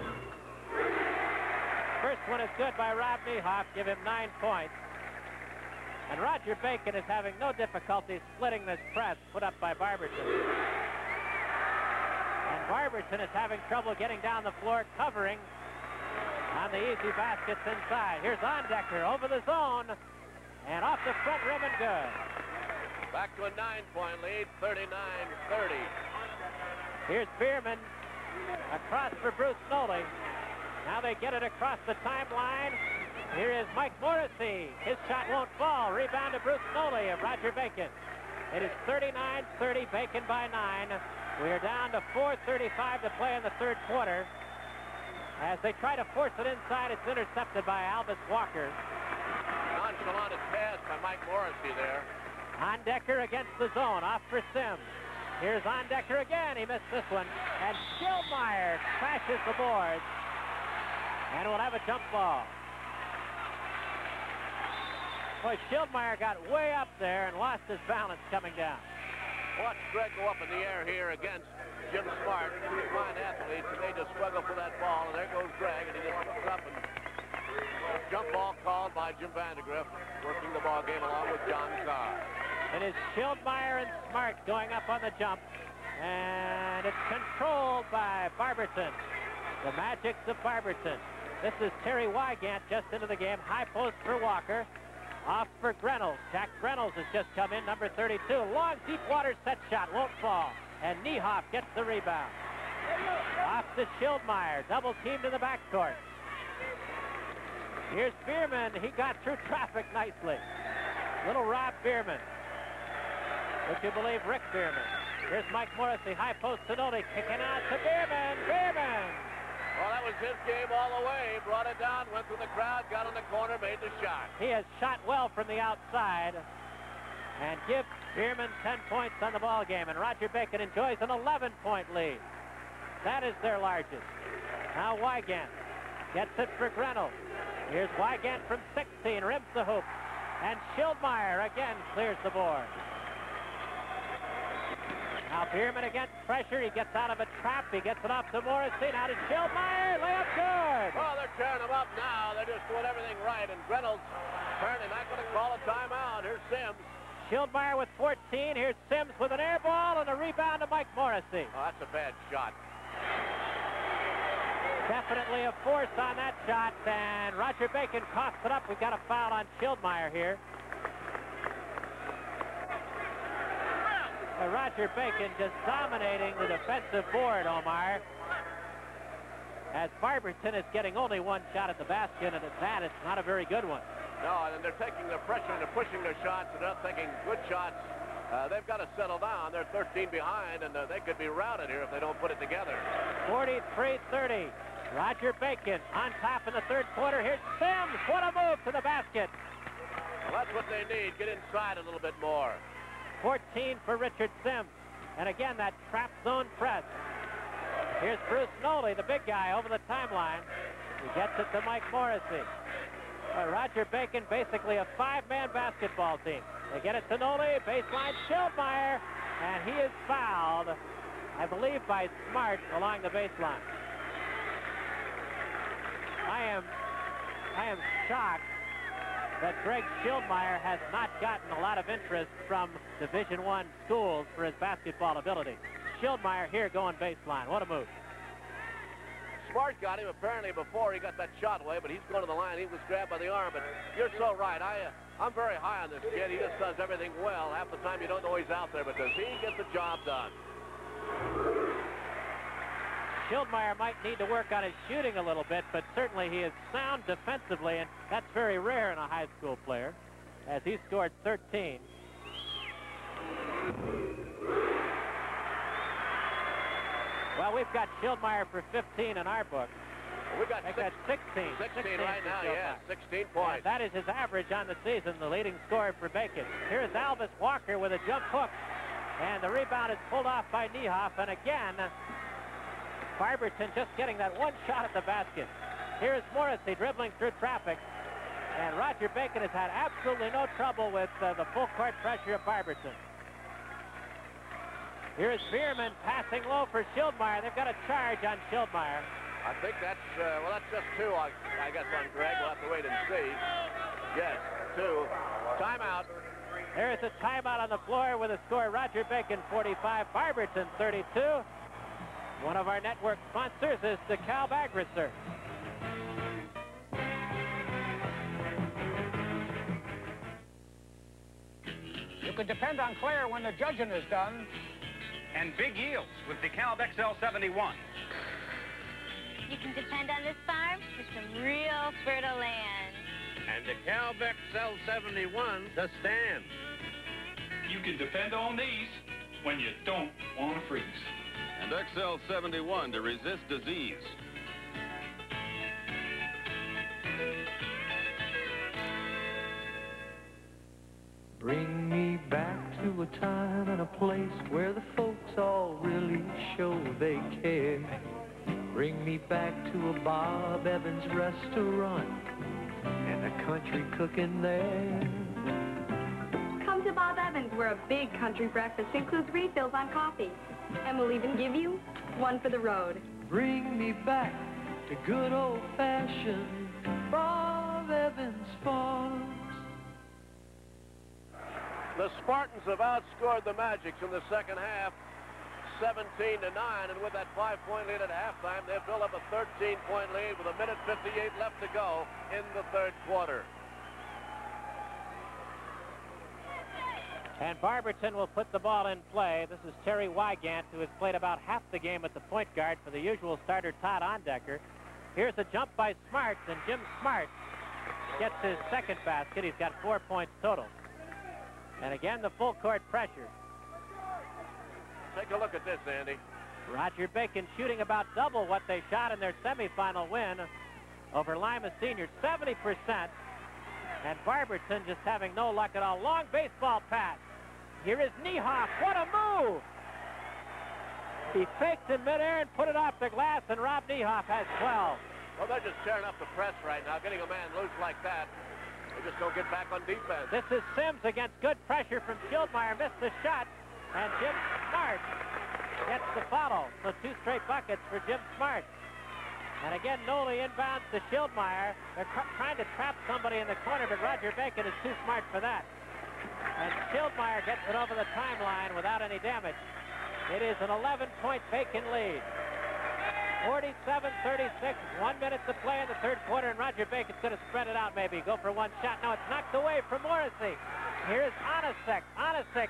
First one is good by Rob Niehoff, give him 9 points. And Roger Bacon is having no difficulty splitting this press put up by Barberton. And Barberton is having trouble getting down the floor, covering on the easy baskets inside. Here's Ondecker over the zone, and off the front rim and good. Back to a 9-point lead, 39-30. Here's Bierman across for Bruce Noli. Now they get it across the timeline. Here is Mike Morrissey. His shot won't fall. Rebound to Bruce Noli of Roger Bacon. It is 39-30, Bacon by 9. We are down to 4:35 to play in the third quarter. As they try to force it inside, it's intercepted by Alvis Walker. nonchalant pass by Mike Morrissey there. Ondecker against the zone, off for Sims. Here's Ondecker again. He missed this one. And Schildmeyer crashes the boards. And we'll have a jump ball. Boy, Schildmeyer got way up there and lost his balance coming down. Watch Greg go up in the air here against Jim Smart, two fine athletes, and they just struggle for that ball. And there goes Greg, and he just looks up and jump ball called by Jim Vandegrift, working the ball game along with John Carr. It is Schildmeyer and Smart going up on the jump, and it's controlled by Barberton. The magics of Barberton. This is Terry Wygant just into the game. High post for Walker. Off for Reynolds. Jack Reynolds has just come in, number 32. Long, deep water set shot. Won't fall. And Niehoff gets the rebound. Off to Schildmeyer. Double teamed in the backcourt. Here's Bierman. He got through traffic nicely. Little Rob Bierman. Would you believe Rick Bierman? Here's Mike Morrissey. High post to Nolte. Kicking out to Bierman. Bierman. Well, that was his game all the way. Brought it down, went through the crowd, got in the corner, made the shot. He has shot well from the outside and gives Bierman 10 points on the ball game. And Roger Bacon enjoys an 11-point lead. That is their largest. Now Wygant gets it for Reynolds. Here's Wygant from 16, rims the hoop. And Schildmeyer again clears the board. Now Bierman against pressure. He gets out of a trap. He gets it off to Morrissey. Now to Schildmeyer. Layup good. Well, they're tearing him up now. They're just doing everything right. And Reynolds apparently not going to call a timeout. Here's Sims. Schildmeyer with 14. Here's Sims with an air ball and a rebound to Mike Morrissey. Oh, that's a bad shot. Definitely a force on that shot. And Roger Bacon coughs it up. We've got a foul on Schildmeyer here. Roger Bacon just dominating the defensive board, Omar. As Barberton is getting only one shot at the basket, and at that, it's not a very good one. No, and they're taking the pressure and they're pushing their shots. They're not taking good shots. They've got to settle down. They're 13 behind, and they could be routed here if they don't put it together. 43-30. Roger Bacon on top in the third quarter. Here's Sims. What a move to the basket. Well, that's what they need. Get inside a little bit more. 14 for Richard Sims. And again, that trap zone press. Here's Bruce Nolte, the big guy, over the timeline. He gets it to Mike Morrissey. Roger Bacon, basically a five-man basketball team. They get it to Nolte, baseline Schildmeyer, and he is fouled, I believe, by Smart along the baseline. I am shocked that Greg Schildmeyer has not gotten a lot of interest from Division I schools for his basketball ability. Schildmeyer here going baseline. What a move. Smart got him apparently before he got that shot away, but he's going to the line. He was grabbed by the arm, but you're so right. I'm very high on this kid. He just does everything well. Half the time you don't know he's out there, but does he get the job done? Schildmeyer might need to work on his shooting a little bit, but certainly he is sound defensively, and that's very rare in a high school player, as he scored 13. Well, we've got Schildmeyer for 15 in our book. We got 16. 16 right now, yeah, 16 points. And that is his average on the season, the leading scorer for Bacon. Here's Albus Walker with a jump hook, and the rebound is pulled off by Niehoff, and again, Barberton just getting that one shot at the basket. Here's Morrissey dribbling through traffic. And Roger Bacon has had absolutely no trouble with the full court pressure of Barberton. Here's Bierman passing low for Schildmeyer. They've got a charge on Schildmeyer. I think that's, well, that's just two, I guess, on Greg. We'll have to wait and see. Yes, two. Timeout. There is a timeout on the floor with a score. Roger Bacon 45, Barberton 32. One of our network sponsors is DeKalb AgriSearch. You can depend on Claire when the judging is done. And big yields with DeKalb XL71. You can depend on this farm for some real fertile land. And DeKalb XL71 to stand. You can depend on these when you don't want to freeze. And XL71 to resist disease. Bring me back to a time and a place where the folks all really show they care. Bring me back to a Bob Evans restaurant and a country cooking there. Come to Bob Evans, where a big country breakfast includes refills on coffee. And we'll even give you one for the road. Bring me back to good old-fashioned Bob Evans Farms. The Spartans have outscored the Magics in the second half, 17-9, and with that 5-point lead at halftime, they've built up a 13-point lead with 1:58 left to go in the third quarter. And Barberton will put the ball in play. This is Terry Wygant, who has played about half the game at the point guard for the usual starter Todd Ondecker. Here's a jump by Smart, and Jim Smart gets his second basket. He's got 4 points total. And again, the full court pressure. Take a look at this, Andy. Roger Bacon shooting about double what they shot in their semifinal win over Lima Senior, 70%. And Barberton just having no luck at all. Long baseball pass. Here is Niehoff. What a move! He faked in midair and put it off the glass, and Rob Niehoff has 12. Well, they're just tearing up the press right now, getting a man loose like that. They just don't get back on defense. This is Sims against good pressure from Schildmeyer. Missed the shot, and Jim Smart gets the follow. So 2 straight buckets for Jim Smart. And again, Noli inbounds to Schildmeyer. They're trying to trap somebody in the corner, but Roger Bacon is too smart for that. And Schildmeyer gets it over the timeline without any damage. It is an 11-point Bacon lead. 47-36, 1 minute to play in the third quarter, and Roger Bacon's going to spread it out maybe, go for one shot. Now it's knocked away from Morrissey. Here's Onasek. Onasek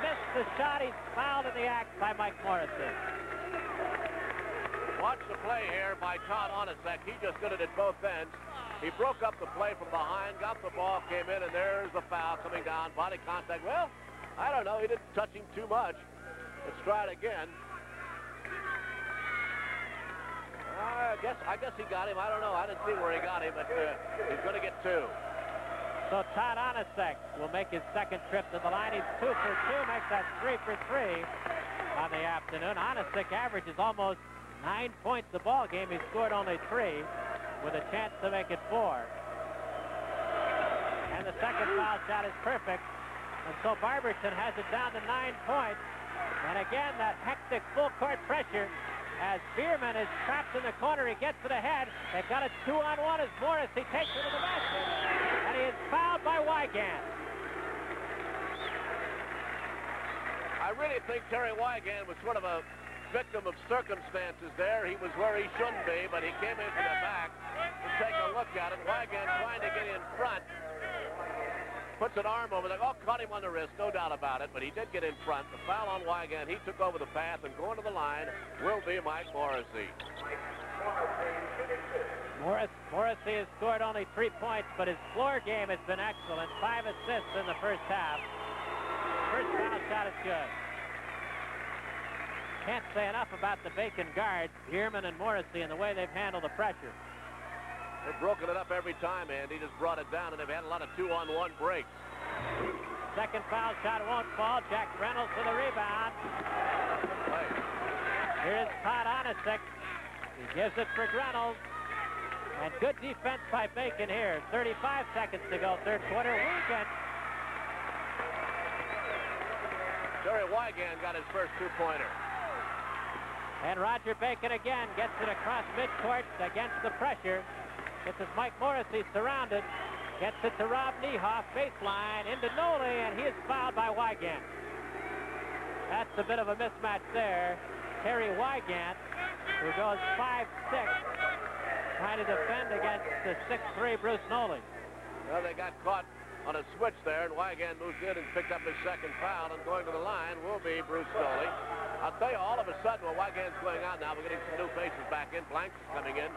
missed the shot. He's fouled in the act by Mike Morrissey. Watch the play here by Todd Onasek. He just did it at both ends. He broke up the play from behind, got the ball, came in, and there's the foul coming down. Body contact. Well, I don't know. He didn't touch him too much. Let's try it again. I guess he got him. I don't know. I didn't see where he got him, but he's going to get 2. So Todd Onasek will make his second trip to the line. He's 2 for 2, makes that 3 for 3 on the afternoon. Onasek averages almost 9 points a ball game. He scored only 3 with a chance to make it 4. And the second foul shot is perfect. And so Barberton has it down to 9 points. And again, that hectic full court pressure as Bierman is trapped in the corner. He gets it ahead. They've got a 2-on-1 as Morrissey takes it to the basket. And he is fouled by Wygant. I really think Terry Wygant was sort of a victim of circumstances there. He was where he shouldn't be, but he came into the back to take a look at it. Wygant trying to get in front. Puts an arm over there. Oh, caught him on the wrist, no doubt about it, but he did get in front. The foul on Wygant. He took over the path, and going to the line will be Mike Morrissey. Morrissey has scored only 3 points, but his floor game has been excellent. 5 assists in the first half. First foul shot is good. Can't say enough about the Bacon guards, Bierman and Morrissey, and the way they've handled the pressure. They've broken it up every time, Andy. Just brought it down, and they've had a lot of 2-on-1 breaks. Second foul shot won't fall. Jack Reynolds for the rebound. Here's Todd Onasek. He gives it for Reynolds. And good defense by Bacon here. 35 seconds to go, third quarter. Wygant. Terry Wygant got his first 2-pointer. And Roger Bacon again gets it across midcourt against the pressure. Gets it Mike Morrissey surrounded. Gets it to Rob Niehoff, baseline, into Noli, and he is fouled by Wygant. That's a bit of a mismatch there. Terry Wygant, who goes 5'6", trying to defend against the 6'3" Bruce Noli. Well, they got caught on a switch there, and Wygant moved in and picked up his second foul, and going to the line will be Bruce Noli. I'll tell you, all of a sudden, while Wygant's going out now, we're getting some new faces back in. Blanks is coming in.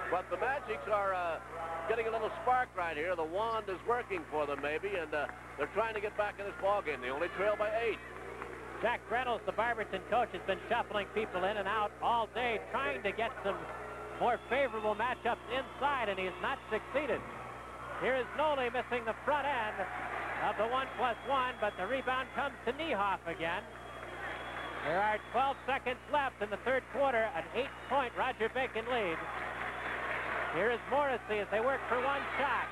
But the Magics are getting a little spark right here. The wand is working for them, maybe, and they're trying to get back in this ballgame. They only trail by 8. Jack Reynolds, the Barberton coach, has been shuffling people in and out all day, trying to get some more favorable matchups inside, and he has not succeeded. Here is Noli missing the front end, of the 1+1, but the rebound comes to Niehoff again. There are 12 seconds left in the third quarter, an 8-point Roger Bacon lead. Here is Morrissey as they work for one shot.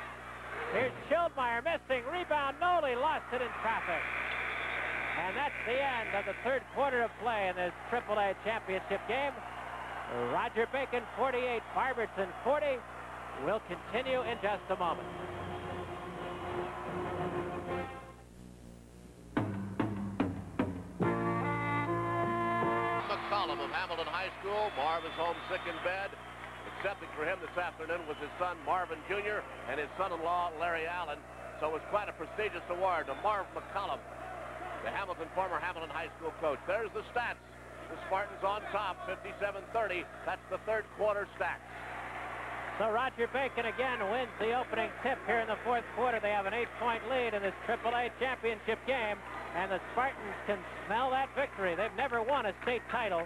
Here's Schildmeyer missing. Rebound, Noli lost it in traffic. And that's the end of the third quarter of play in this AAA championship game. Roger Bacon 48, Barberton 40. We'll continue in just a moment. McCollum of Hamilton High School. Marv is homesick in bed. Accepting for him this afternoon was his son Marvin Jr. and his son-in-law Larry Allen. So it was quite a prestigious award to Marv McCollum, the former Hamilton High School coach. There's the stats. The Spartans on top, 57-30. That's the third quarter stats. So Roger Bacon again wins the opening tip here in the fourth quarter. They have an 8-point lead in this AAA championship game, and the Spartans can smell that victory. They've never won a state title,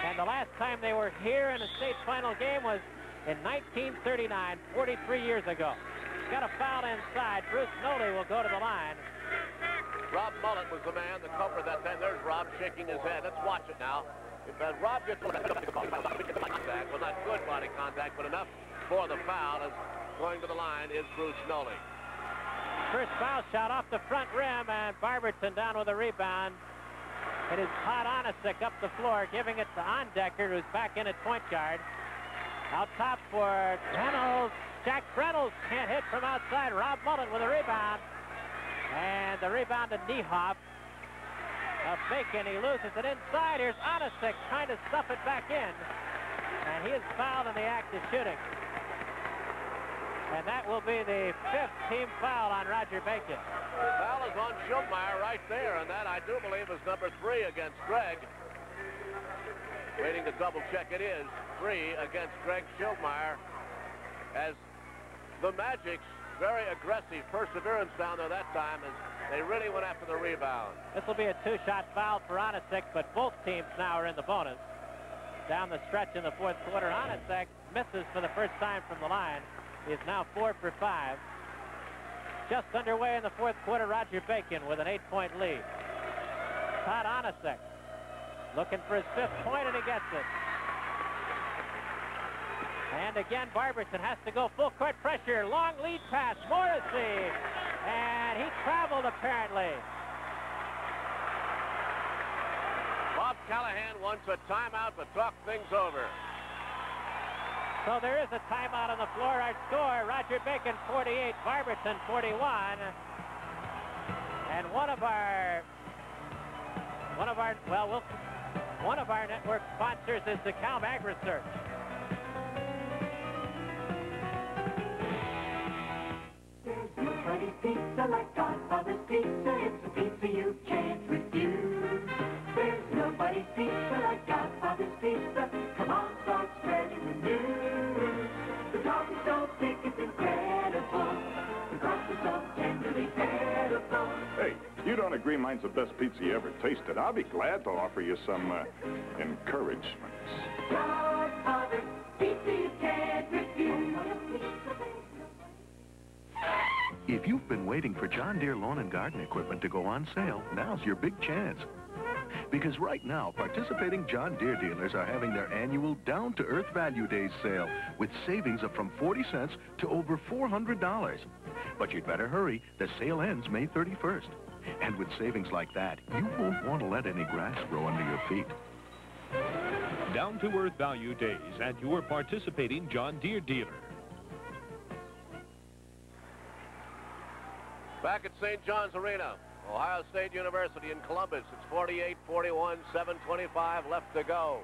and the last time they were here in a state final game was in 1939, 43 years ago. Got a foul inside. Bruce Noli will go to the line. Rob Mullet was the man, the culprit that time. There's Rob shaking his head. Let's watch it now. If Rob gets contact, well, not good body contact, but enough for the foul, as going to the line is Bruce Noli. First foul shot off the front rim, and Barberton down with a rebound. It is Todd Onisick up the floor, giving it to Ondecker, who's back in at point guard. Out top for Reynolds. Jack Reynolds can't hit from outside. Rob Mullet with a rebound. And the rebound to Niehoff of Bacon. He loses it inside. Here's Onisick trying to stuff it back in. And he is fouled in the act of shooting. And that will be the 5th team foul on Roger Bacon. The foul is on Schildmeyer right there, and that I do believe is number 3 against Greg. Waiting to double check, it is 3 against Greg Schildmeyer, as the Magic's very aggressive perseverance down there that time, as they really went after the rebound. This will be a 2-shot foul for Onisick, but both teams now are in the bonus. Down the stretch in the fourth quarter, Onisick misses for the first time from the line. He is now 4 for 5. Just underway in the fourth quarter, Roger Bacon with an 8-point lead. Todd Onisick looking for his 5th point, and he gets it. And again, Barberton has to go full court pressure. Long lead pass, Morrissey. And he traveled, apparently. Bob Callahan wants a timeout to talk things over. So there is a timeout on the floor. Our score, Roger Bacon 48, Barberton 41. And one of our network sponsors is the Calm Ag Research. There's nobody's pizza like Godfather's Pizza. It's a pizza you can't refuse. There's nobody's pizza like Godfather's Pizza. Come on, start spreading the news. The topping's so thick, it's incredible. The crust is so tenderly edible. Hey, you don't agree mine's the best pizza you ever tasted? I'll be glad to offer you some encouragements. Godfather's Pizza you can't refuse. If you've been waiting for John Deere lawn and garden equipment to go on sale, now's your big chance. Because right now, participating John Deere dealers are having their annual Down-to-Earth Value Days sale with savings of from 40 cents to over $400. But you'd better hurry. The sale ends May 31st. And with savings like that, you won't want to let any grass grow under your feet. Down-to-Earth Value Days at your participating John Deere dealer. Back at St. John's Arena, Ohio State University in Columbus. It's 48-41, 7:25 left to go.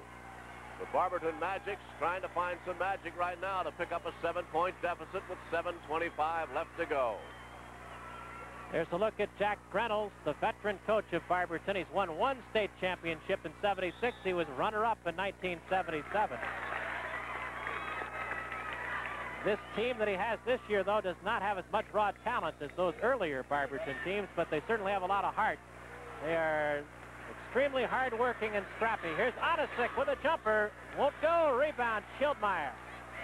The Barberton Magics trying to find some magic right now to pick up a 7-point deficit with 7:25 left to go. There's a look at Jack Reynolds, the veteran coach of Barberton. He's won 1 state championship in '76. He was runner-up in 1977. This team that he has this year, though, does not have as much raw talent as those earlier Barberton teams, but they certainly have a lot of heart. They are extremely hard-working and scrappy. Here's Onisick with a jumper. Won't go. Rebound, Schildmeyer.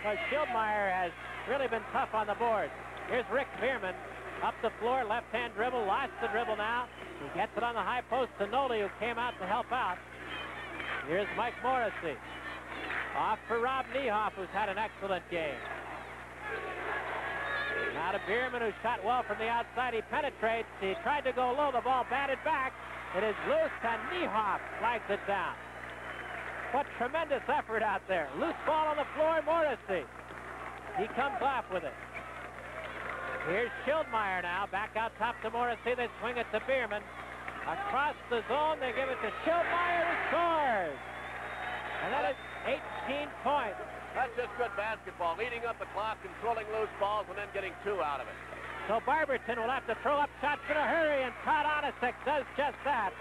Well, Schildmeyer has really been tough on the boards. Here's Rick Bierman. Up the floor, left-hand dribble, lost the dribble now. He gets it on the high post to Noli, who came out to help out. Here's Mike Morrissey. Off for Rob Niehoff, who's had an excellent game. Now to Bierman, who shot well from the outside. He penetrates. He tried to go low. The ball batted back. It is loose, and Niehoff flags it down. What tremendous effort out there. Loose ball on the floor, Morrissey. He comes off with it. Here's Schildmeyer now. Back out top to Morrissey. They swing it to Bierman. Across the zone, they give it to Schildmeyer, who scores. And that is 18 points. That's just good basketball. Leading up the clock, controlling loose balls, and then getting 2 out of it. So Barberton will have to throw up shots in a hurry, and Todd Onisick does just that.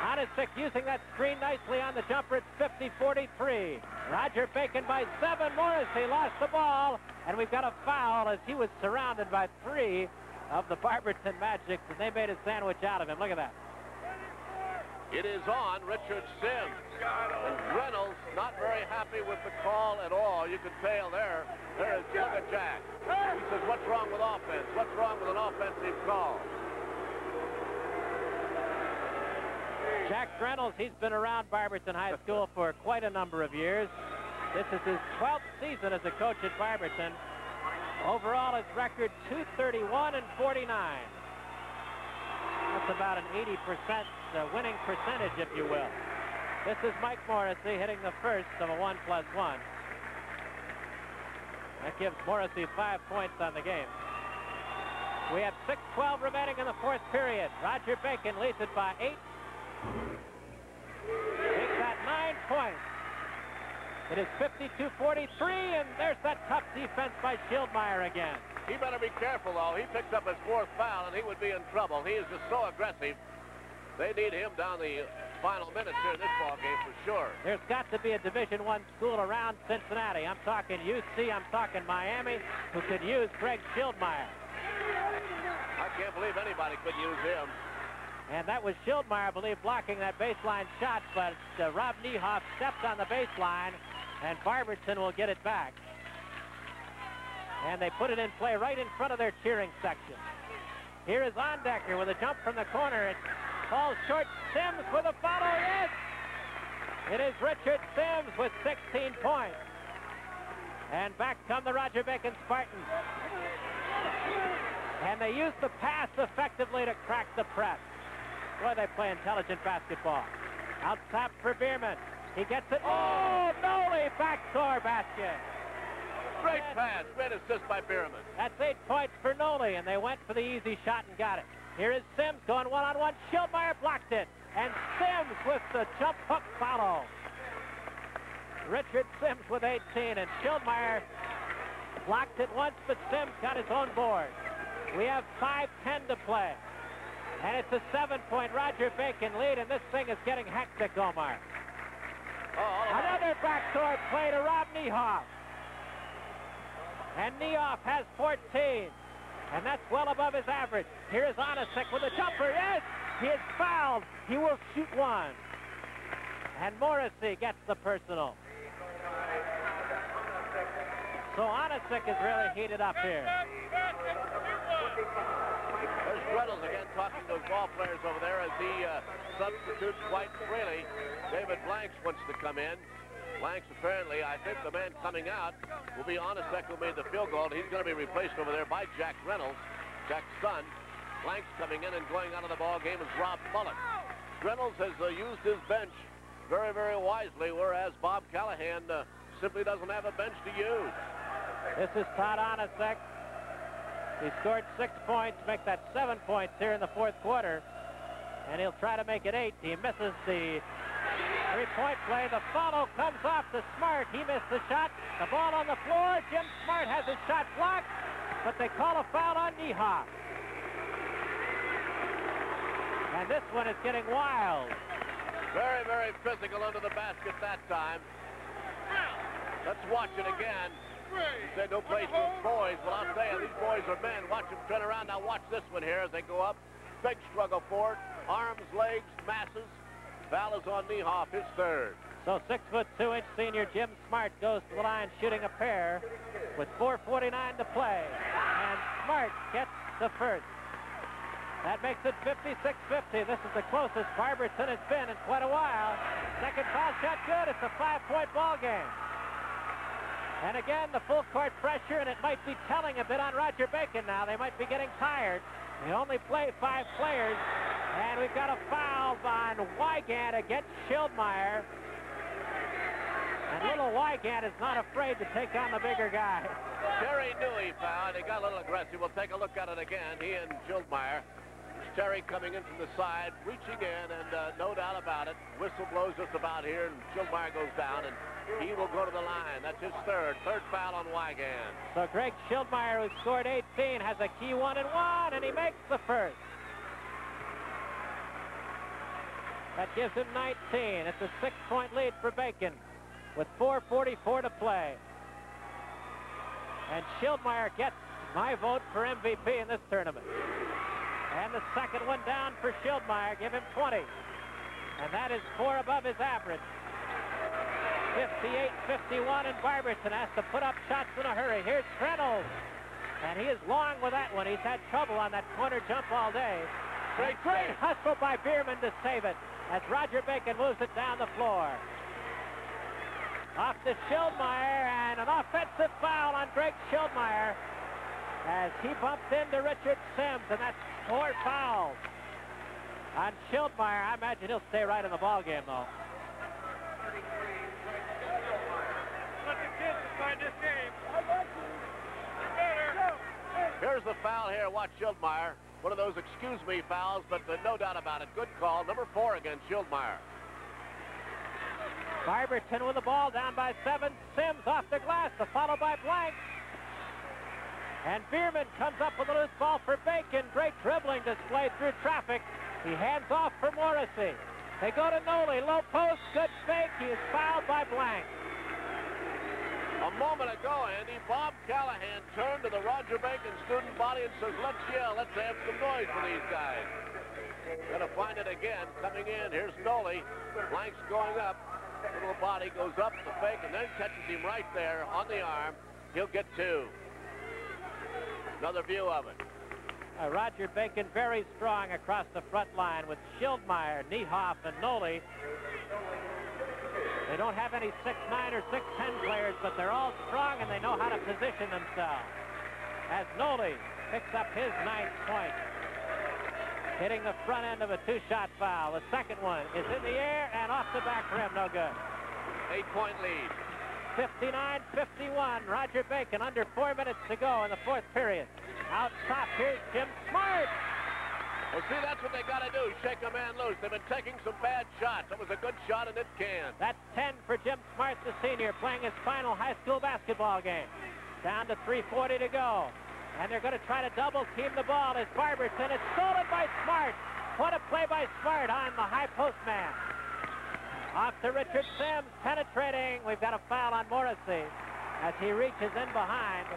Onisick using that screen nicely on the jumper. It's 50-43. Roger Bacon by 7. Morrissey lost the ball, and we've got a foul as he was surrounded by 3 of the Barberton Magic, and they made a sandwich out of him. Look at that. It is on Richard Sims. And Reynolds not very happy with the call at all. You can tell there. There is look at Jack. He says, what's wrong with offense? What's wrong with an offensive call? Jack Reynolds, he's been around Barberton High School for quite a number of years. This is his 12th season as a coach at Barberton. Overall, his record 231-49. That's about an 80% winning percentage, if you will. This is Mike Morrissey hitting the first of a 1+1. That gives Morrissey 5 points on the game. We have 6:12 remaining in the fourth period. Roger Bacon leads it by 8. Makes that 9 points. It is 52-43, and there's that tough defense by Schildmeyer again. He better be careful, though. He picked up his 4th foul, and he would be in trouble. He is just so aggressive. They need him down the final minutes here in this ball game for sure. There's got to be a Division I school around Cincinnati. I'm talking UC, I'm talking Miami, who could use Greg Schildmeyer. I can't believe anybody could use him. And that was Schildmeyer, I believe, blocking that baseline shot, but Rob Niehoff stepped on the baseline, and Barberton will get it back. And they put it in play right in front of their cheering section. Here is Ondecker with a jump from the corner. It falls short. Sims with a follow. Yes! It is Richard Sims with 16 points. And back come the Roger Bacon Spartans. And they use the pass effectively to crack the press. Boy, they play intelligent basketball. Out top for Bierman. He gets it. Oh, Noli backdoor basket. Great pass, great assist by Bierman. That's 8 points for Noli, and they went for the easy shot and got it. Here is Sims going one-on-one. Schildmeyer blocked it, and Sims with the jump hook follow. Richard Sims with 18, and Schildmeyer blocked it once, but Sims got his own board. We have 5:10 to play, and it's a 7-point Roger Bacon lead, and this thing is getting hectic, Omar. Another backdoor play to Rob Niehoff. And Niehoff has 14, and that's well above his average. Here is Onisick with a jumper. Yes, he is fouled. He will shoot 1. And Morrissey gets the personal. So Onisick is really heated up here. There's Reynolds again talking to his ball players over there as he substitutes quite freely. David Blanks wants to come in. Blanks apparently, I think the man coming out will be Onisick, who made the field goal. He's going to be replaced over there by Jack Reynolds, Jack's son. Blanks coming in and going out of the ball game is Rob Mullen. Reynolds has used his bench very, very wisely, whereas Bob Callahan simply doesn't have a bench to use. This is Todd Onisick. He scored 6 points, make that 7 points here in the fourth quarter, and he'll try to make it 8. He misses the three-point play. The follow comes off to Smart. He missed the shot. The ball on the floor. Jim Smart has his shot blocked, but they call a foul on Niehoff. And this one is getting wild. Very, very physical under the basket that time. Let's watch it again. He said no place for boys. Well, I'll tell you, these boys are men. Watch them turn around. Now watch this one here as they go up. Big struggle for it. Arms, legs, masses. Foul is on Niehoff, his 3rd. So 6'2" senior Jim Smart goes to the line shooting a pair with 4:49 to play. And Smart gets the first. That makes it 56-50. This is the closest Barberton has been in quite a while. Second foul shot good. It's a 5-point ball game. And again, the full court pressure, and it might be telling a bit on Roger Bacon now. They might be getting tired. They only play 5 players. And we've got a foul on Wygant against Schildmeyer. And little Wygant is not afraid to take on the bigger guy. Terry knew he fouled. He got a little aggressive. We'll take a look at it again. He and Schildmeyer. Terry coming in from the side, reaching in, and no doubt about it, whistle blows just about here, and Schildmeyer goes down, and he will go to the line. That's his third foul on Wygant. So Greg Schildmeyer, who scored 18, has a key 1-and-1, and he makes the first. That gives him 19. It's a 6-point lead for Bacon with 4:44 to play. And Schildmeyer gets my vote for MVP in this tournament. And the second one down for Schildmeyer. Give him 20. And that is 4 above his average. 58-51, and Barberton has to put up shots in a hurry. Here's Reynolds. And he is long with that one. He's had trouble on that corner jump all day. Great hustle by Bierman to save it as Roger Bacon moves it down the floor. Off to Schildmeyer, and an offensive foul on Greg Schildmeyer as he bumped into Richard Sims, and that's 4 fouls on Schildmeyer. I imagine he'll stay right in the ball game, though. Here's the foul here. Watch Schildmeyer. One of those excuse me fouls, but no doubt about it. Good call. Number 4 against Schildmeyer. Barberton with the ball down by 7. Sims off the glass, followed by Blank. And Bierman comes up with a loose ball for Bacon. Great dribbling display through traffic. He hands off for Morrissey. They go to Noli. Low post, good fake. He is fouled by Blank. A moment ago, Andy, Bob Callahan turned to the Roger Bacon student body and says, let's yell, let's have some noise for these guys. Gonna find it again, coming in. Here's Noli. Blank's going up. Little body goes up the fake and then catches him right there on the arm. He'll get 2. Another view of it. Roger Bacon very strong across the front line with Schildmeyer, Niehoff, and Noli. They don't have any 6'9 or 6'10 players, but they're all strong and they know how to position themselves. As Noli picks up his 9th point, hitting the front end of a 2-shot foul. The second one is in the air and off the back rim, no good. 8-point lead. 59-51, Roger Bacon under 4 minutes to go in the 4th period. Out top, here's Jim Smart. Well, see, that's what they got to do, shake a man loose. They've been taking some bad shots. That was a good shot, and it can. That's 10 for Jim Smart, the senior, playing his final high school basketball game. Down to 3:40 to go. And they're going to try to double-team the ball as Barberton. It's stolen by Smart. What a play by Smart on the high post man. Off to Richard Sims, penetrating. We've got a foul on Morrissey as he reaches in behind.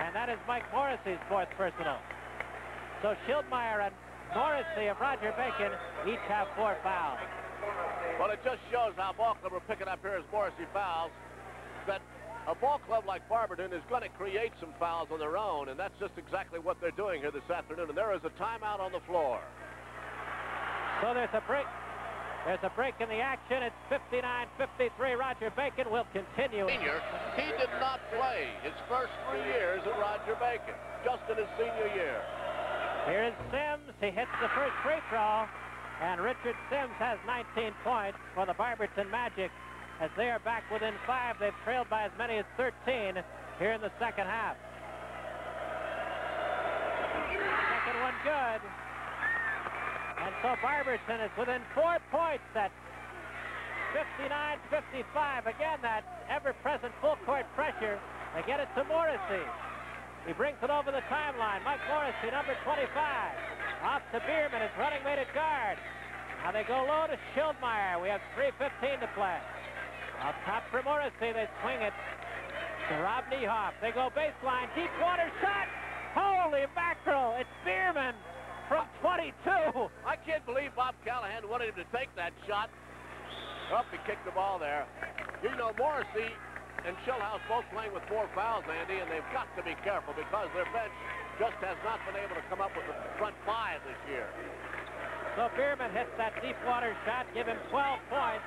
And that is Mike Morrissey's 4th personal. So Schildmeyer and Morrissey of Roger Bacon each have 4 fouls. Well, it just shows how ball club are picking up here as Morrissey fouls, that a ball club like Barberton is going to create some fouls on their own, and that's just exactly what they're doing here this afternoon. And there is a timeout on the floor. So there's a break. There's a break in the action. It's 59-53. Roger Bacon will continue. Senior, he did not play his first 3 years at Roger Bacon, just in his senior year. Here is Sims. He hits the first free throw, and Richard Sims has 19 points for the Barberton Magic. As they are back within 5, they've trailed by as many as 13 here in the second half. Second one good. And so Barberton is within 4 points at 59-55. Again, that ever-present full-court pressure. They get it to Morrissey. He brings it over the timeline. Mike Morrissey, number 25. Off to Bierman. His running mate at guard. Now they go low to Schildmeyer. We have 3:15 to play. Out top for Morrissey. They swing it to Rob Niehoff. They go baseline. Deep corner shot. Holy mackerel. It's Bierman from 22. I can't believe Bob Callahan wanted him to take that shot. Up, he kicked the ball there. You know, Morrissey and Schillhouse both playing with 4 fouls, Andy, and they've got to be careful because their bench just has not been able to come up with the front 5 this year. So Bierman hits that deep water shot, give him 12 points,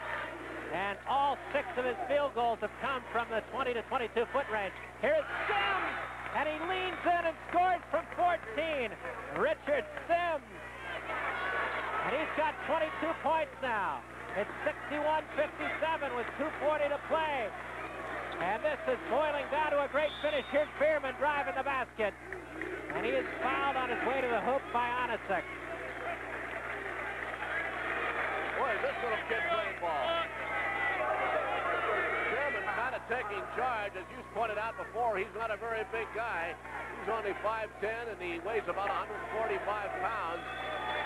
and all 6 of his field goals have come from the 20 to 22-foot range. Here's Sims, and he leans in and scores from 14. Richard Sims, and he's got 22 points now. It's 61-57 with 2:40 to play. And this is boiling down to a great finish. Here's Bierman driving the basket. And he is fouled on his way to the hoop by Onasek. Boy, this little kid playing ball. Bierman kind of taking charge. As you pointed out before, he's not a very big guy. He's only 5'10", and he weighs about 145 pounds.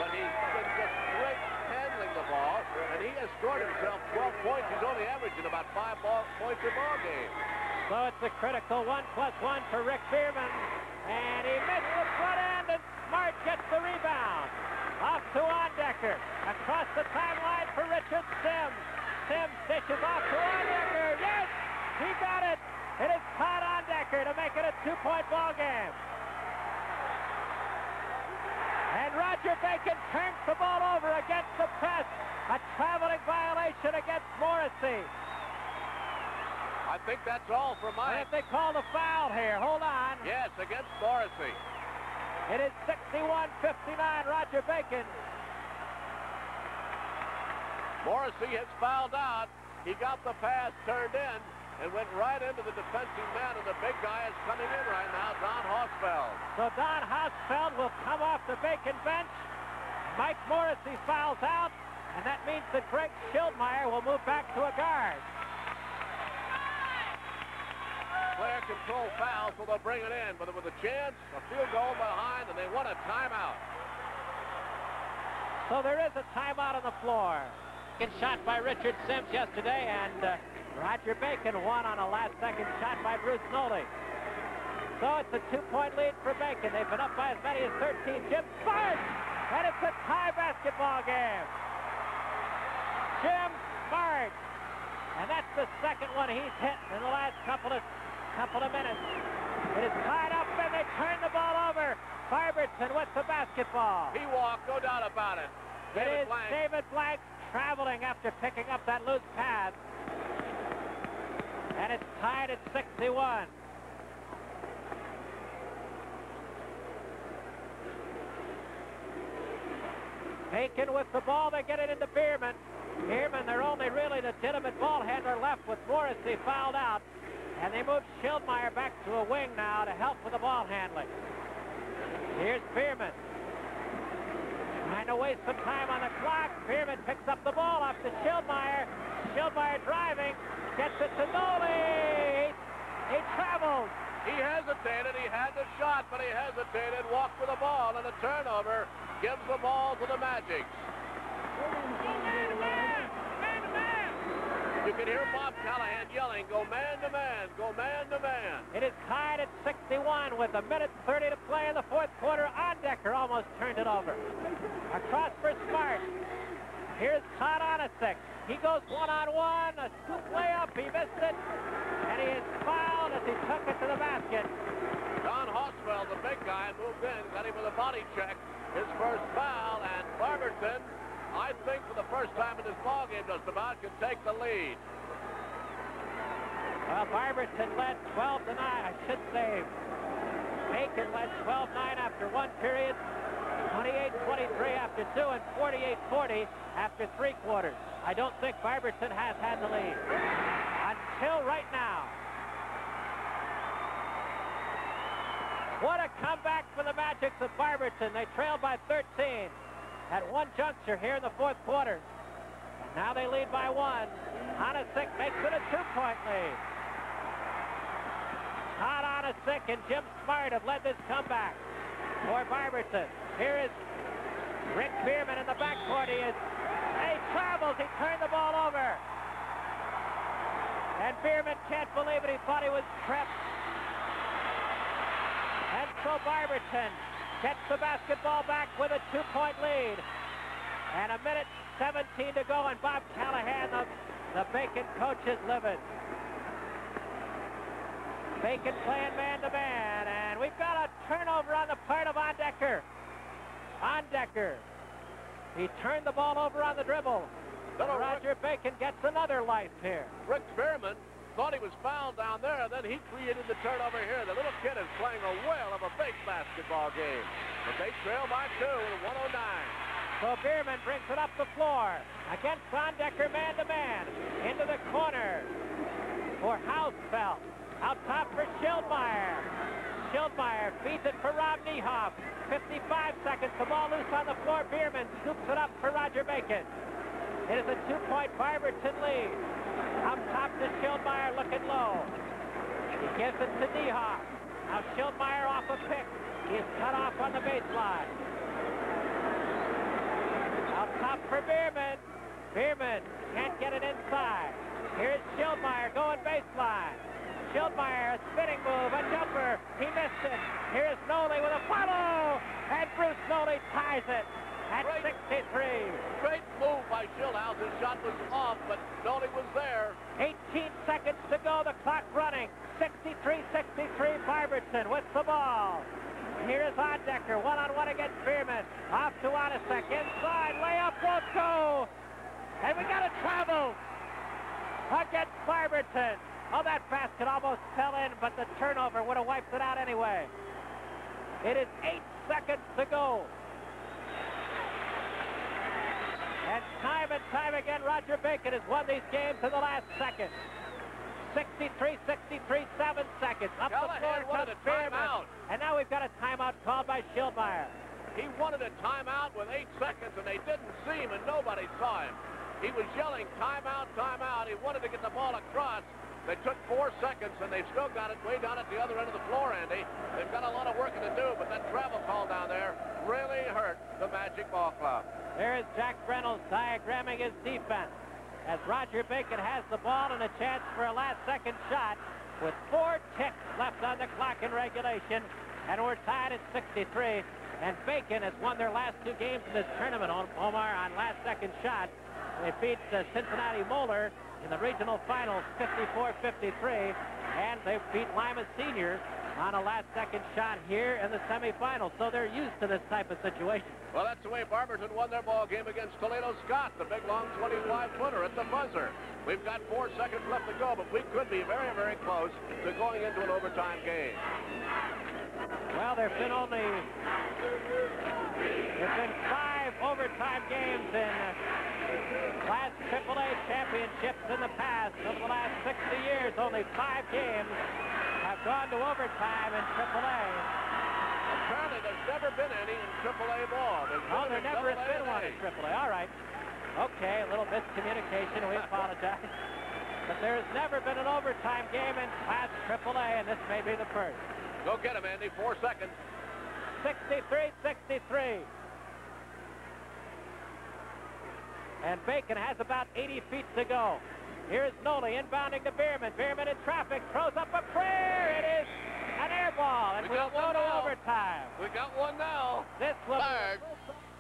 But he's been just great handling the ball, and he has scored himself 12 points. He's only averaging about 5 points a ball game. So it's a critical 1+1 for Rick Bierman, and he missed the front end, and Smart gets the rebound. Off to Ondecker. Across the timeline for Richard Sims. Sims dishes off to Ondecker. Yes, he got it. It is Todd Ondecker to make it a 2-point ball game. And Roger Bacon turns the ball over against the press. A traveling violation against Morrissey. I think that's all for Mike. If they call the foul here, hold on. Yes, against Morrissey. It is 61-59, Roger Bacon. Morrissey has fouled out. He got the pass turned in and went right into the defensive man, and the big guy is coming in right now, Don Hausfeld. So Don Hausfeld will come off the Bacon bench. Mike Morrissey fouls out, and that means that Greg Schildmeyer will move back to a guard. Player control foul, so they'll bring it in, but with a chance, a field goal behind, and they want a timeout. So there is a timeout on the floor. Shot by Richard Sims yesterday, and Roger Bacon won on a last-second shot by Bruce Noley. So it's a 2-point lead for Bacon. They've been up by as many as 13. Jim Smart, and it's a tie basketball game. Jim Smart, and that's the second one he's hit in the last couple of minutes. It is tied up, and they turn the ball over. Barberton with the basketball. He walked, no doubt about it. David Blank traveling after picking up that loose pass. And it's tied at 61. Bacon with the ball, they get it into Bierman. Bierman, their only really legitimate ball handler left with Morrissey fouled out. And they move Schildmeyer back to a wing now to help with the ball handling. Here's Bierman. Trying to waste some time on the clock. Bierman picks up the ball off to Schildmeyer. Schildmeyer driving. Gets it to Noley. He travels. He hesitated. He had the shot, but he hesitated. Walked with the ball, and a turnover gives the ball to the Magic. You can hear Bob Callahan yelling, "Go man to man, go man to man." It is tied at 61 with 1:30 to play in the fourth quarter. Ondecker almost turned it over. Across for Smart. Here's Todd Onasek. He goes one-on-one, a scoop layup. He missed it, and he is fouled as he took it to the basket. Don Hausfeld, the big guy, moved in, got him with a body check. His first foul, and Barberton, I think for the first time in this ballgame just about, can take the lead. Well, Barberton led 12-9. I should say Bacon led 12-9 after one period, 28-23 after two, and 48-40 after three quarters. I don't think Barberton has had the lead until right now. What a comeback for the Magic of Barberton. They trailed by 13 at one juncture here in the fourth quarter. And now they lead by one. Onasek makes it a 2-point lead. Todd Onasek and Jim Smart have led this comeback for Barberton. Here is Rick Bierman in the backcourt. He travels. He turned the ball over. And Bierman can't believe it. He thought he was tripped. And so Barberton gets the basketball back with a 2-point lead. And 1:17 to go, and Bob Callahan, the Bacon coach, is livid. Bacon playing man-to-man, and we've got a turnover on the part of Ondecker. Ondecker. He turned the ball over on the dribble. Roger Bacon gets another life here. Rick Spearman thought he was fouled down there, and then he created the turnover here. The little kid is playing a whale of a big basketball game. But they trail by 2 at 109. So Bierman brings it up the floor. Against Ondecker man-to-man. Into the corner for Hausfeld. Out top for Schildmeyer. Schildmeyer feeds it for Rob Niehoff. 55 seconds. The ball loose on the floor. Bierman scoops it up for Roger Bacon. It is a 2-point Barberton lead. Up top to Schildmeyer looking low. He gives it to Niehoff. Now Schildmeyer off a pick. He is cut off on the baseline. Out top for Bierman. Bierman can't get it inside. Here's Schildmeyer going baseline. Schildmeyer, a spinning move, a jumper. He missed it. Here's Noli with a follow. And Bruce Noli ties it at 63. Great move by Schildhaus. His shot was off, but Noli was there. 18 seconds to go. The clock running. 63-63. Barberton with the ball. Here's Ondecker. One-on-one against Bierman. Off to Onasek. Inside. Layup won't go. And we got a travel against Barberton. Oh, that basket almost fell in, but the turnover would have wiped it out anyway. It is 8 seconds to go. And time again, Roger Bacon has won these games to the last second. 63-63, 7 seconds. Up the floor comes Bierman. And now we've got a timeout called by Schildmeyer. He wanted a timeout with 8 seconds, and they didn't see him, and nobody saw him. He was yelling, timeout, timeout. He wanted to get the ball across. They took 4 seconds, and they've still got it way down at the other end of the floor, Andy. They've got a lot of work to do, but that travel call down there really hurt the Magic Ball Club. There is Jack Reynolds diagramming his defense as Roger Bacon has the ball and a chance for a last-second shot with 4 ticks left on the clock in regulation, and we're tied at 63. And Bacon has won their last 2 games in this tournament, Omar, on last-second shots. They beat Cincinnati Moeller in the regional finals 54-53, and they beat Lima Seniors on a last-second shot here in the semifinals. So they're used to this type of situation. Well, that's the way Barberton won their ball game against Toledo Scott, the big, long 25-footer at the buzzer. We've got 4 seconds left to go, but we could be very, very close to going into an overtime game. Well, there's been 5 overtime games in Class AAA championships in the past. Over the last 60 years, only 5 games have gone to overtime in AAA. Apparently, there's never been any in AAA ball. There never has been one in AAA. All right. Okay, a little miscommunication. We apologize. But there's never been an overtime game in Class AAA, and this may be the first. Go get him, Andy. 4 seconds. 63-63. And Bacon has about 80 feet to go. Here's Noli inbounding to Bierman. Bierman in traffic, throws up a prayer. It is an air ball, and we'll go to overtime. We got one now. This will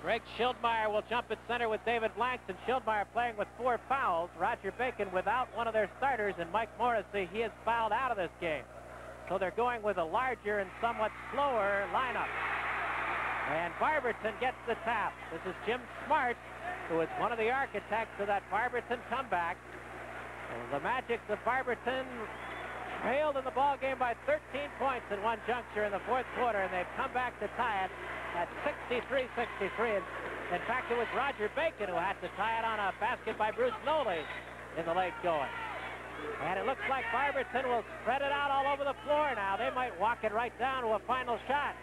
Greg Schildmeyer will jump at center with David Blanks, and Schildmeyer playing with 4 fouls. Roger Bacon without one of their starters, and Mike Morrissey, he is fouled out of this game. So they're going with a larger and somewhat slower lineup. And Barberton gets the tap. This is Jim Smart, who is one of the architects of that Barberton comeback. And the Magic of Barberton trailed in the ball game by 13 points in one juncture in the 4th quarter, and they've come back to tie it at 63-63. In fact, it was Roger Bacon who had to tie it on a basket by Bruce Noli in the late going. And it looks like Barberton will spread it out all over the floor now. They might walk it right down to a final shot.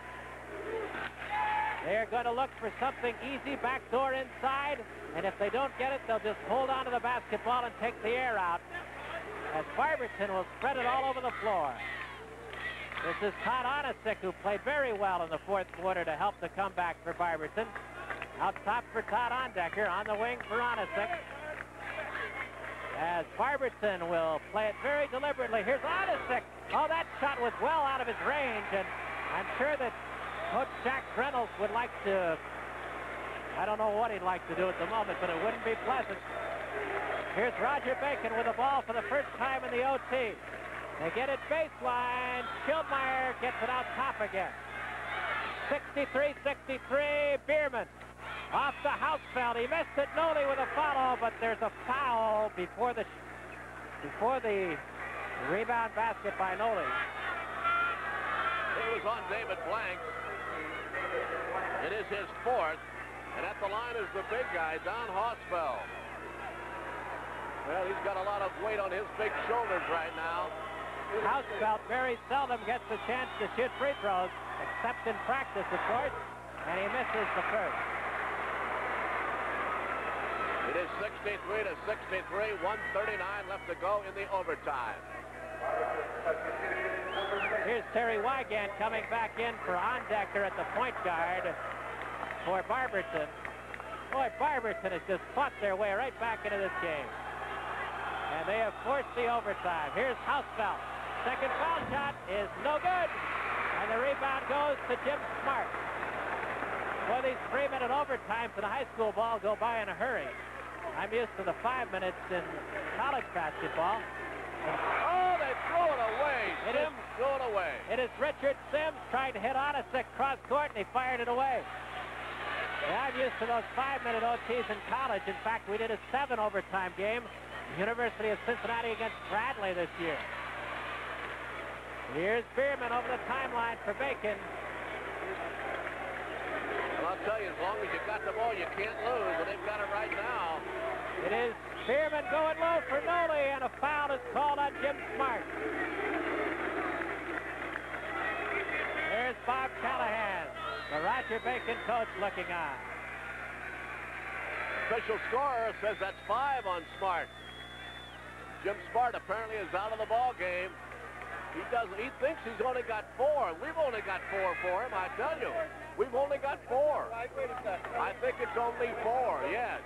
They're going to look for something easy, backdoor inside, and if they don't get it, they'll just hold on to the basketball and take the air out, as Barberton will spread it all over the floor. This is Todd Onasek, who played very well in the 4th quarter to help the comeback for Barberton. Out top for Todd Ondecker, on the wing for Onasek. As Barberton will play it very deliberately. Here's Onasek. Oh, that shot was well out of his range, and I'm sure that Coach Jack Reynolds would like to, I don't know what he'd like to do at the moment, but it wouldn't be pleasant. Here's Roger Bacon with the ball for the first time in the OT. They get it baseline. Schildmeyer gets it out top again. 63-63, Bierman. Off to Hausfeld. He missed it. Noli with a follow, but there's a foul before the rebound basket by Noli. It was on David Blank. It is his fourth. And at the line is the big guy, Don Hausfeld. Well, he's got a lot of weight on his big shoulders right now. Hausfeld very seldom gets a chance to shoot free throws, except in practice, of course, and he misses the first. It is 63-63, 1:39 left to go in the overtime. Here's Terry Wygant coming back in for Ondecker at the point guard for Barberton. Boy, Barberton has just fought their way right back into this game. And they have forced the overtime. Here's Hausfeld. Second foul shot is no good. And the rebound goes to Jim Smart. Boy, these 3-minute overtimes in high school ball go by in a hurry. I'm used to the 5 minutes in college basketball. Oh, they throw it away. Sims threw it away. It is Richard Sims trying to hit Onisic cross court, and he fired it away. Yeah, I'm used to those 5-minute OTs in college. In fact, we did a 7 overtime game. University of Cincinnati against Bradley this year. Here's Bierman over the timeline for Bacon. Well, I'll tell you, as long as you got the ball, you can't lose, and they've got it right now. It is Bierman going low for Noli, and a foul is called on Jim Smart. There's Bob Callahan, the Roger Bacon coach, looking on. Official scorer says that's 5 on Smart. Jim Smart apparently is out of the ball game. He thinks he's only got 4. We've only got 4 for him, I tell you. We've only got 4. I think it's only 4, yes.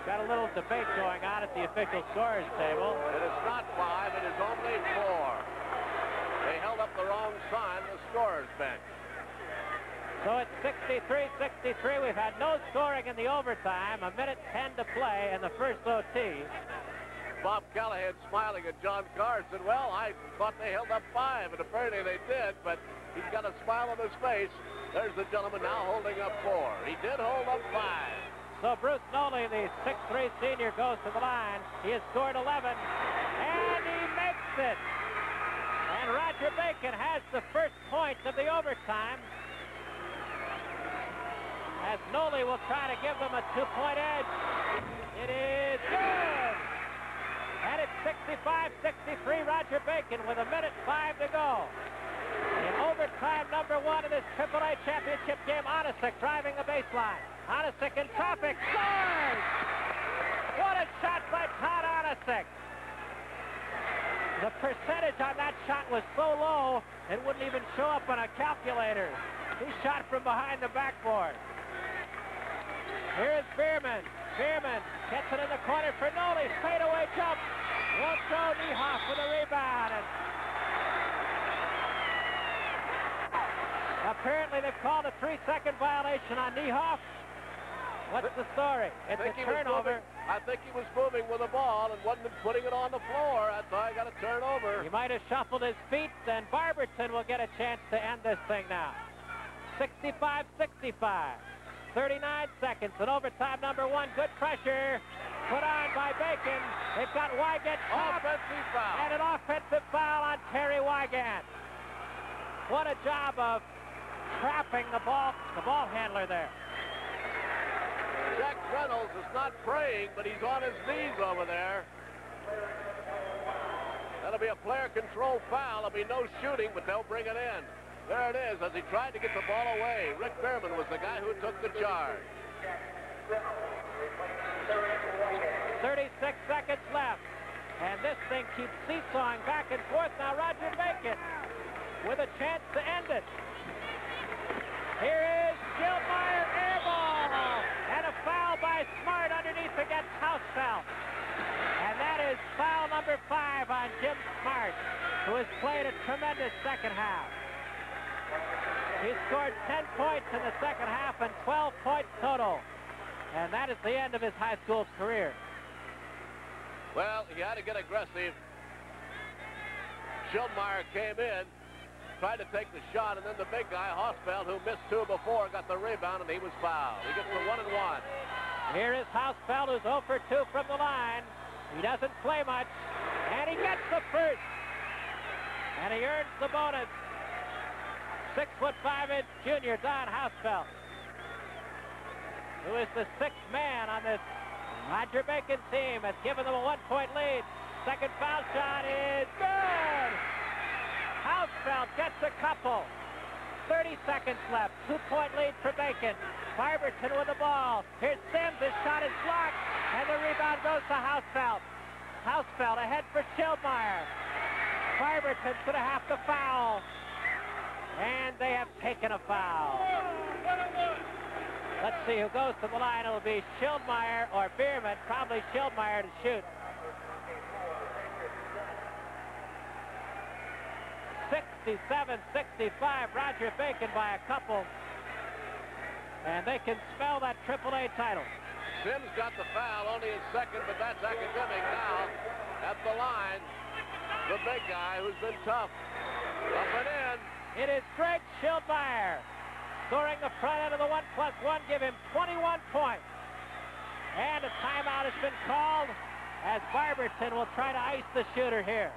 Got a little debate going on at the official scorers table. It is not 5, it is only 4. They held up the wrong sign, the scorer's bench. So it's 63-63. We've had no scoring in the overtime. 1:10 to play in the first OT. Bob Callahan smiling at John Carr said, well, I thought they held up 5, and apparently they did, but he's got a smile on his face. There's the gentleman now holding up 4. He did hold up 5. So Bruce Noli, the 6'3 senior, goes to the line. He has scored 11, and he makes it. And Roger Bacon has the first point of the overtime, as Noli will try to give them a 2-point edge. It is good. And it's 65-63, Roger Bacon with 1:05 to go. In overtime number 1 of this AAA championship game, Onisic driving the baseline. Onisic in traffic, scores! What a shot by Todd Onisic. The percentage on that shot was so low, it wouldn't even show up on a calculator. He shot from behind the backboard. Here's Bierman. Bierman gets it in the corner for Noli. Fadeaway jump. Won't go. Niehoff with a rebound. And apparently they've called a 3-second violation on Niehoff. What's the story? It's a turnover. I think he was moving with the ball and wasn't putting it on the floor. That's why I got a turnover. He might have shuffled his feet, and Barberton will get a chance to end this thing now. 65-65. 39 seconds in overtime number 1. Good pressure put on by Bacon. They've got Wygant. Offensive foul. And an offensive foul on Terry Wygant. What a job of trapping the ball handler there. Jack Reynolds is not praying, but he's on his knees over there. That'll be a player control foul. There'll be no shooting, but they'll bring it in. There it is, as he tried to get the ball away. Rick Bierman was the guy who took the charge. 36 seconds left. And this thing keeps seesawing back and forth. Now Roger Bacon with a chance to end it. Here is Schildmeyer, air ball. And a foul by Smart underneath against Hausfeld. And that is foul number 5 on Jim Smart, who has played a tremendous second half. He scored 10 points in the second half and 12 points total. And that is the end of his high school career. Well, he had to get aggressive. Schildmeyer came in, tried to take the shot, and then the big guy, Hausfeld, who missed 2 before, got the rebound, and he was fouled. He gets the 1-and-1. Here is Hausfeld, who's 0 for 2 from the line. He doesn't play much, and he gets the first. And he earns the bonus. 6'5" junior Don Hausfeld, who is the 6th man on this Roger Bacon team, has given them a 1-point lead. Second foul shot is good. Hausfeld gets a couple. 30 seconds left. 2-point lead for Bacon. Barberton with the ball. Here's Sims. His shot is blocked, and the rebound goes to Hausfeld. Hausfeld ahead for Schildmeyer. Barberton's going to have to foul, and they have taken a foul. Let's see who goes to the line. It'll be Schildmeyer or Bierman. Probably Schildmeyer to shoot. 67-65, Roger Bacon by a couple. And they can spell that AAA title. Sims got the foul, only his second, but that's academic now. At the line, the big guy who's been tough. Up and in. It is Greg Schildmeyer scoring the front end of the 1+1, give him 21 points. And a timeout has been called as Barberton will try to ice the shooter here.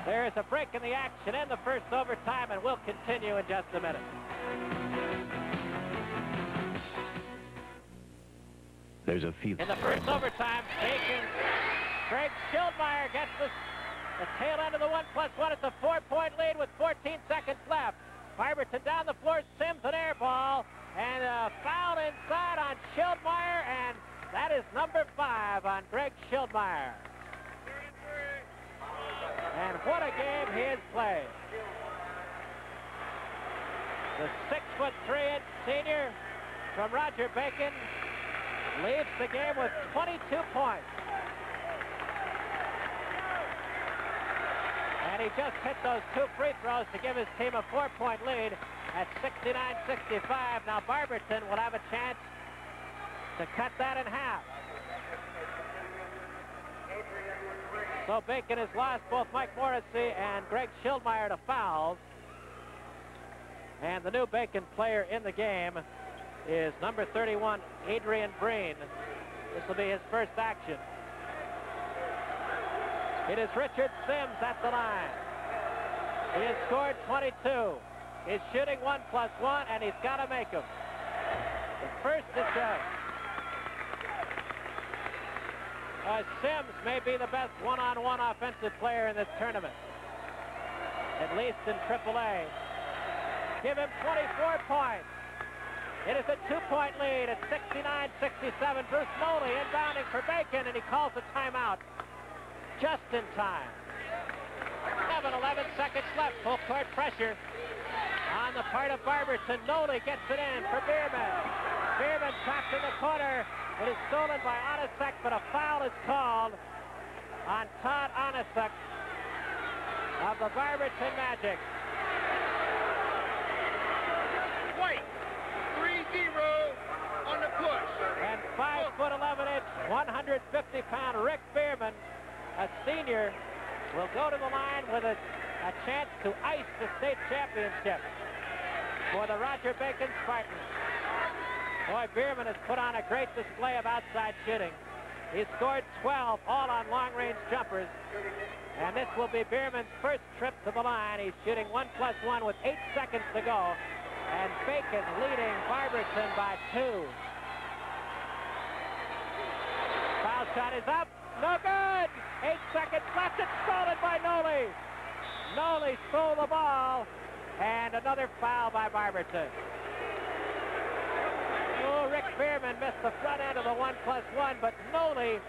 There is a break in the action in the first overtime, and we'll continue in just a minute. There's a few. In the first overtime, Greg Schildmeyer gets the tail end of the 1+1. It's a 4-point lead with 14 seconds left. Barberton down the floor, Sims an air ball, and a foul inside on Schildmeyer, and that is number 5 on Greg Schildmeyer. And what a game he has played. The 6'3" senior from Roger Bacon leaves the game with 22 points. And he just hit those 2 free throws to give his team a 4-point lead at 69-65. Now Barberton will have a chance to cut that in half. So Bacon has lost both Mike Morrissey and Greg Schildmeyer to fouls. And the new Bacon player in the game is number 31, Adrian Breen. This will be his first action. It is Richard Sims at the line. He has scored 22. He's shooting 1+1, and he's got to make them. The first is good. Sims may be the best one-on-one offensive player in this tournament, at least in AAA. Give him 24 points. It is a 2-point lead at 69-67. Bruce Moley inbounding for Bacon, and he calls a timeout just in time. 11 seconds left. Full court pressure on the part of Barberton. Noli gets it in for Bierman. Bierman trapped in the corner. It is stolen by Onasek, but a foul is called on Todd Onasek of the Barberton Magic. White, 3-0 on the push. And 5'11", 150-pound Rick Bierman, a senior, will go to the line with a chance to ice the state championship for the Roger Bacon Spartans. Boy, Bierman has put on a great display of outside shooting. He's scored 12, all on long-range jumpers. And this will be Bierman's first trip to the line. He's shooting 1+1 with 8 seconds to go. And Bacon leading Barberton by 2. Foul shot is up. No good. 8 seconds left. It's stolen by Noli. Noli stole the ball. And another foul by Barberton. Oh, Rick Bierman missed the front end of the 1+1, but Noli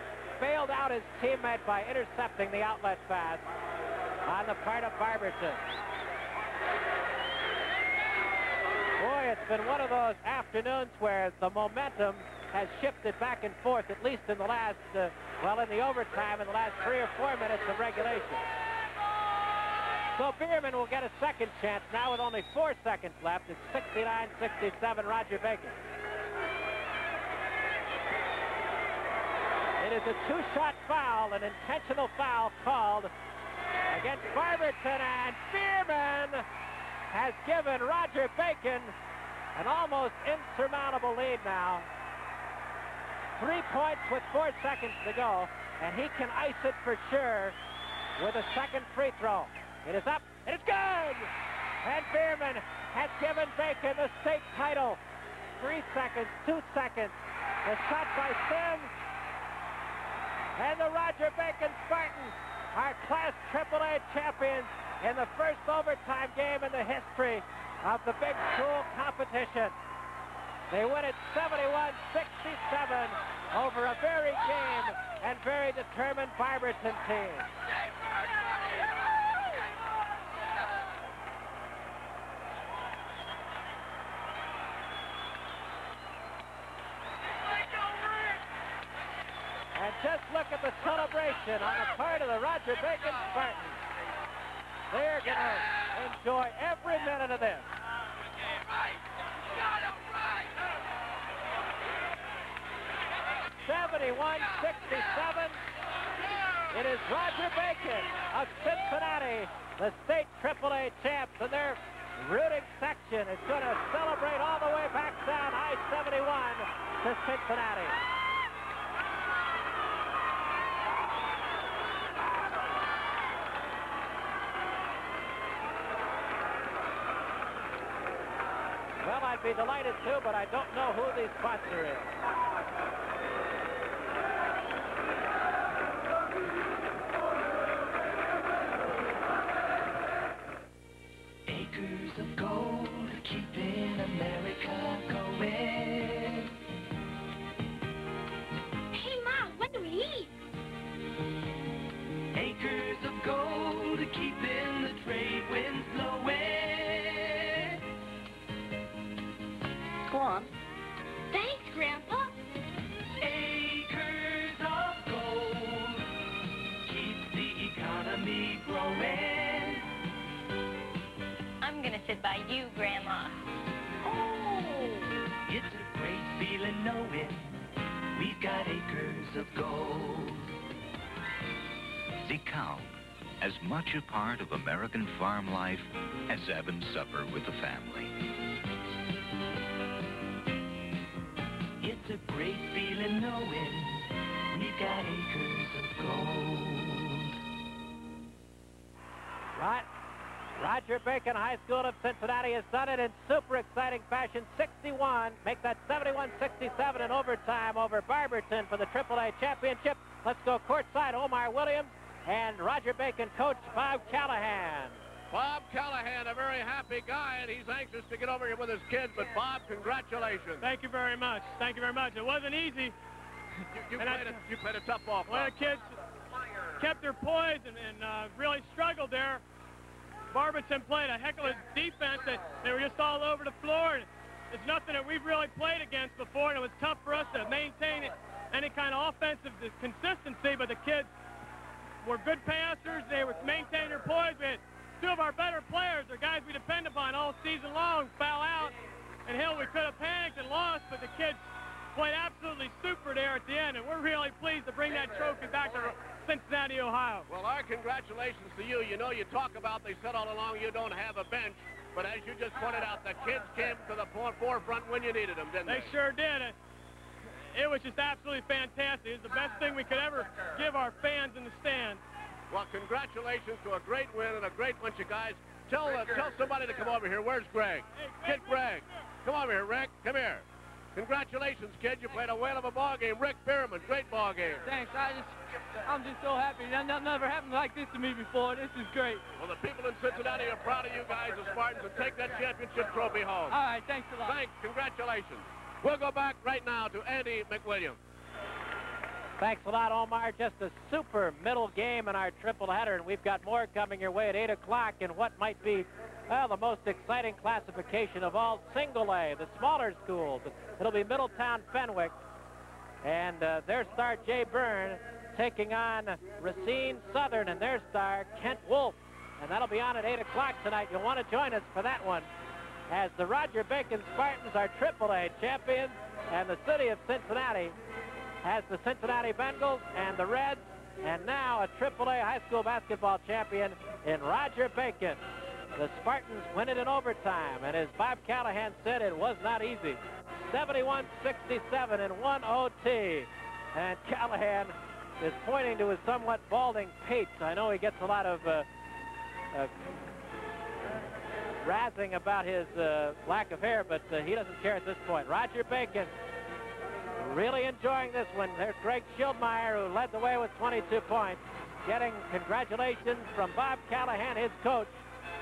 bailed out his teammate by intercepting the outlet pass on the part of Barberton. Boy, it's been one of those afternoons where the momentum has shifted back and forth, at least in the last, in the overtime, in the last 3 or 4 minutes of regulation. So Bierman will get a second chance now with only 4 seconds left. It's 69-67, Roger Bacon. It is a two-shot foul, an intentional foul called against Barberton, and Bierman has given Roger Bacon an almost insurmountable lead now. 3 points with 4 seconds to go, and he can ice it for sure with a second free throw. It is up, and it's good! And Bierman has given Bacon the state title. 3 seconds, 2 seconds. The shot by Sims. And the Roger Bacon Spartans are Class AAA champions in the first overtime game in the history of the big school competition. They win it 71-67 over a very game and very determined Barberton team. And just look at the celebration on the part of the Roger Bacon Spartans. They're going to enjoy every minute of this. 71-67. It is Roger Bacon of Cincinnati, the state AAA champs, and their rooting section is going to celebrate all the way back down I-71 to Cincinnati. Well, I'd be delighted to, but I don't know who the sponsor is. Acres of gold, keeping America going. Hey, Mom, what do we eat? Acres of gold, keeping the trade winds blowing. Go on. Thanks, Grandpa. Acres of gold, keep the economy growing. I'm gonna sit by you, Grandma. Oh, it's a great feeling knowing we've got acres of gold. DeKalb, as much a part of American farm life as Evans' supper with the family. It's a great feeling knowing we've got acres of gold. Right. Roger Bacon High School of Cincinnati has done it in super exciting fashion. 61, make that 71-67 in overtime over Barberton for the AAA championship. Let's go courtside. Omar Williams and Roger Bacon coach Bob Callahan. Bob Callahan, a very happy guy, and he's anxious to get over here with his kids. But Bob, congratulations. Thank you very much. Thank you very much. It wasn't easy. You played a tough ball. Well, the kids kept their poise and really struggled there. Barberton played a heck of a defense. They were just all over the floor. And it's nothing that we've really played against before, and it was tough for us to maintain any kind of offensive consistency, but the kids were good passers. They were maintaining their poise. We had two of our better players, the guys we depend upon all season long, foul out. And Hill, we could have panicked and lost, but the kids played absolutely super there at the end, and we're really pleased to bring that trophy back to Cincinnati, Ohio. Well, our congratulations to you. You know, you talk about, they said all along you don't have a bench, but as you just pointed out, the kids came to the forefront when you needed them, didn't they? They sure did. It was just absolutely fantastic. It was the best thing we could ever give our fans in the stands. Well, congratulations to a great win and a great bunch of guys. Tell somebody to come over here. Where's Greg? Get Greg. Come over here, Rick. Come here. Congratulations, kid. You played a whale of a ball game. Rick Bierman, great ball game. Thanks. I'm just so happy. That never happened like this to me before. This is great. Well, the people in Cincinnati are proud of you guys, the Spartans, and take that championship trophy home. All right, thanks a lot. Thanks. Congratulations. We'll go back right now to Andy McWilliams. Thanks a lot, Omar. Just a super middle game in our triple header, and we've got more coming your way at 8 o'clock in what might be, well, the most exciting classification of all, single A, the smaller schools. It'll be Middletown Fenwick, and their star, Jay Byrne, taking on Racine Southern and their star, Kent Wolf. And that'll be on at 8 o'clock tonight. You'll want to join us for that one, as the Roger Bacon Spartans are AAA champions, and the city of Cincinnati has the Cincinnati Bengals and the Reds, and now a AAA high school basketball champion in Roger Bacon. The Spartans win it in overtime, and as Bob Callahan said, it was not easy. 71-67 in one OT. And Callahan is pointing to his somewhat balding pate. I know he gets a lot of razzing about his lack of hair, but he doesn't care at this point. Roger Bacon really enjoying this one. There's Greg Schildmeyer, who led the way with 22 points, getting congratulations from Bob Callahan, his coach.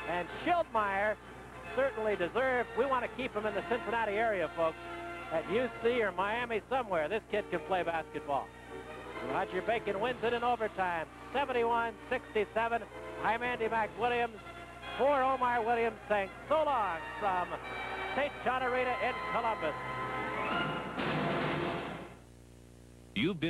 And Schildmeyer certainly deserved. We want to keep him in the Cincinnati area, folks. At UC or Miami somewhere, this kid can play basketball. Roger Bacon wins it in overtime, 71-67. I'm Andy McWilliams. For Omar Williams saying so long from St. John Arena in Columbus. You've been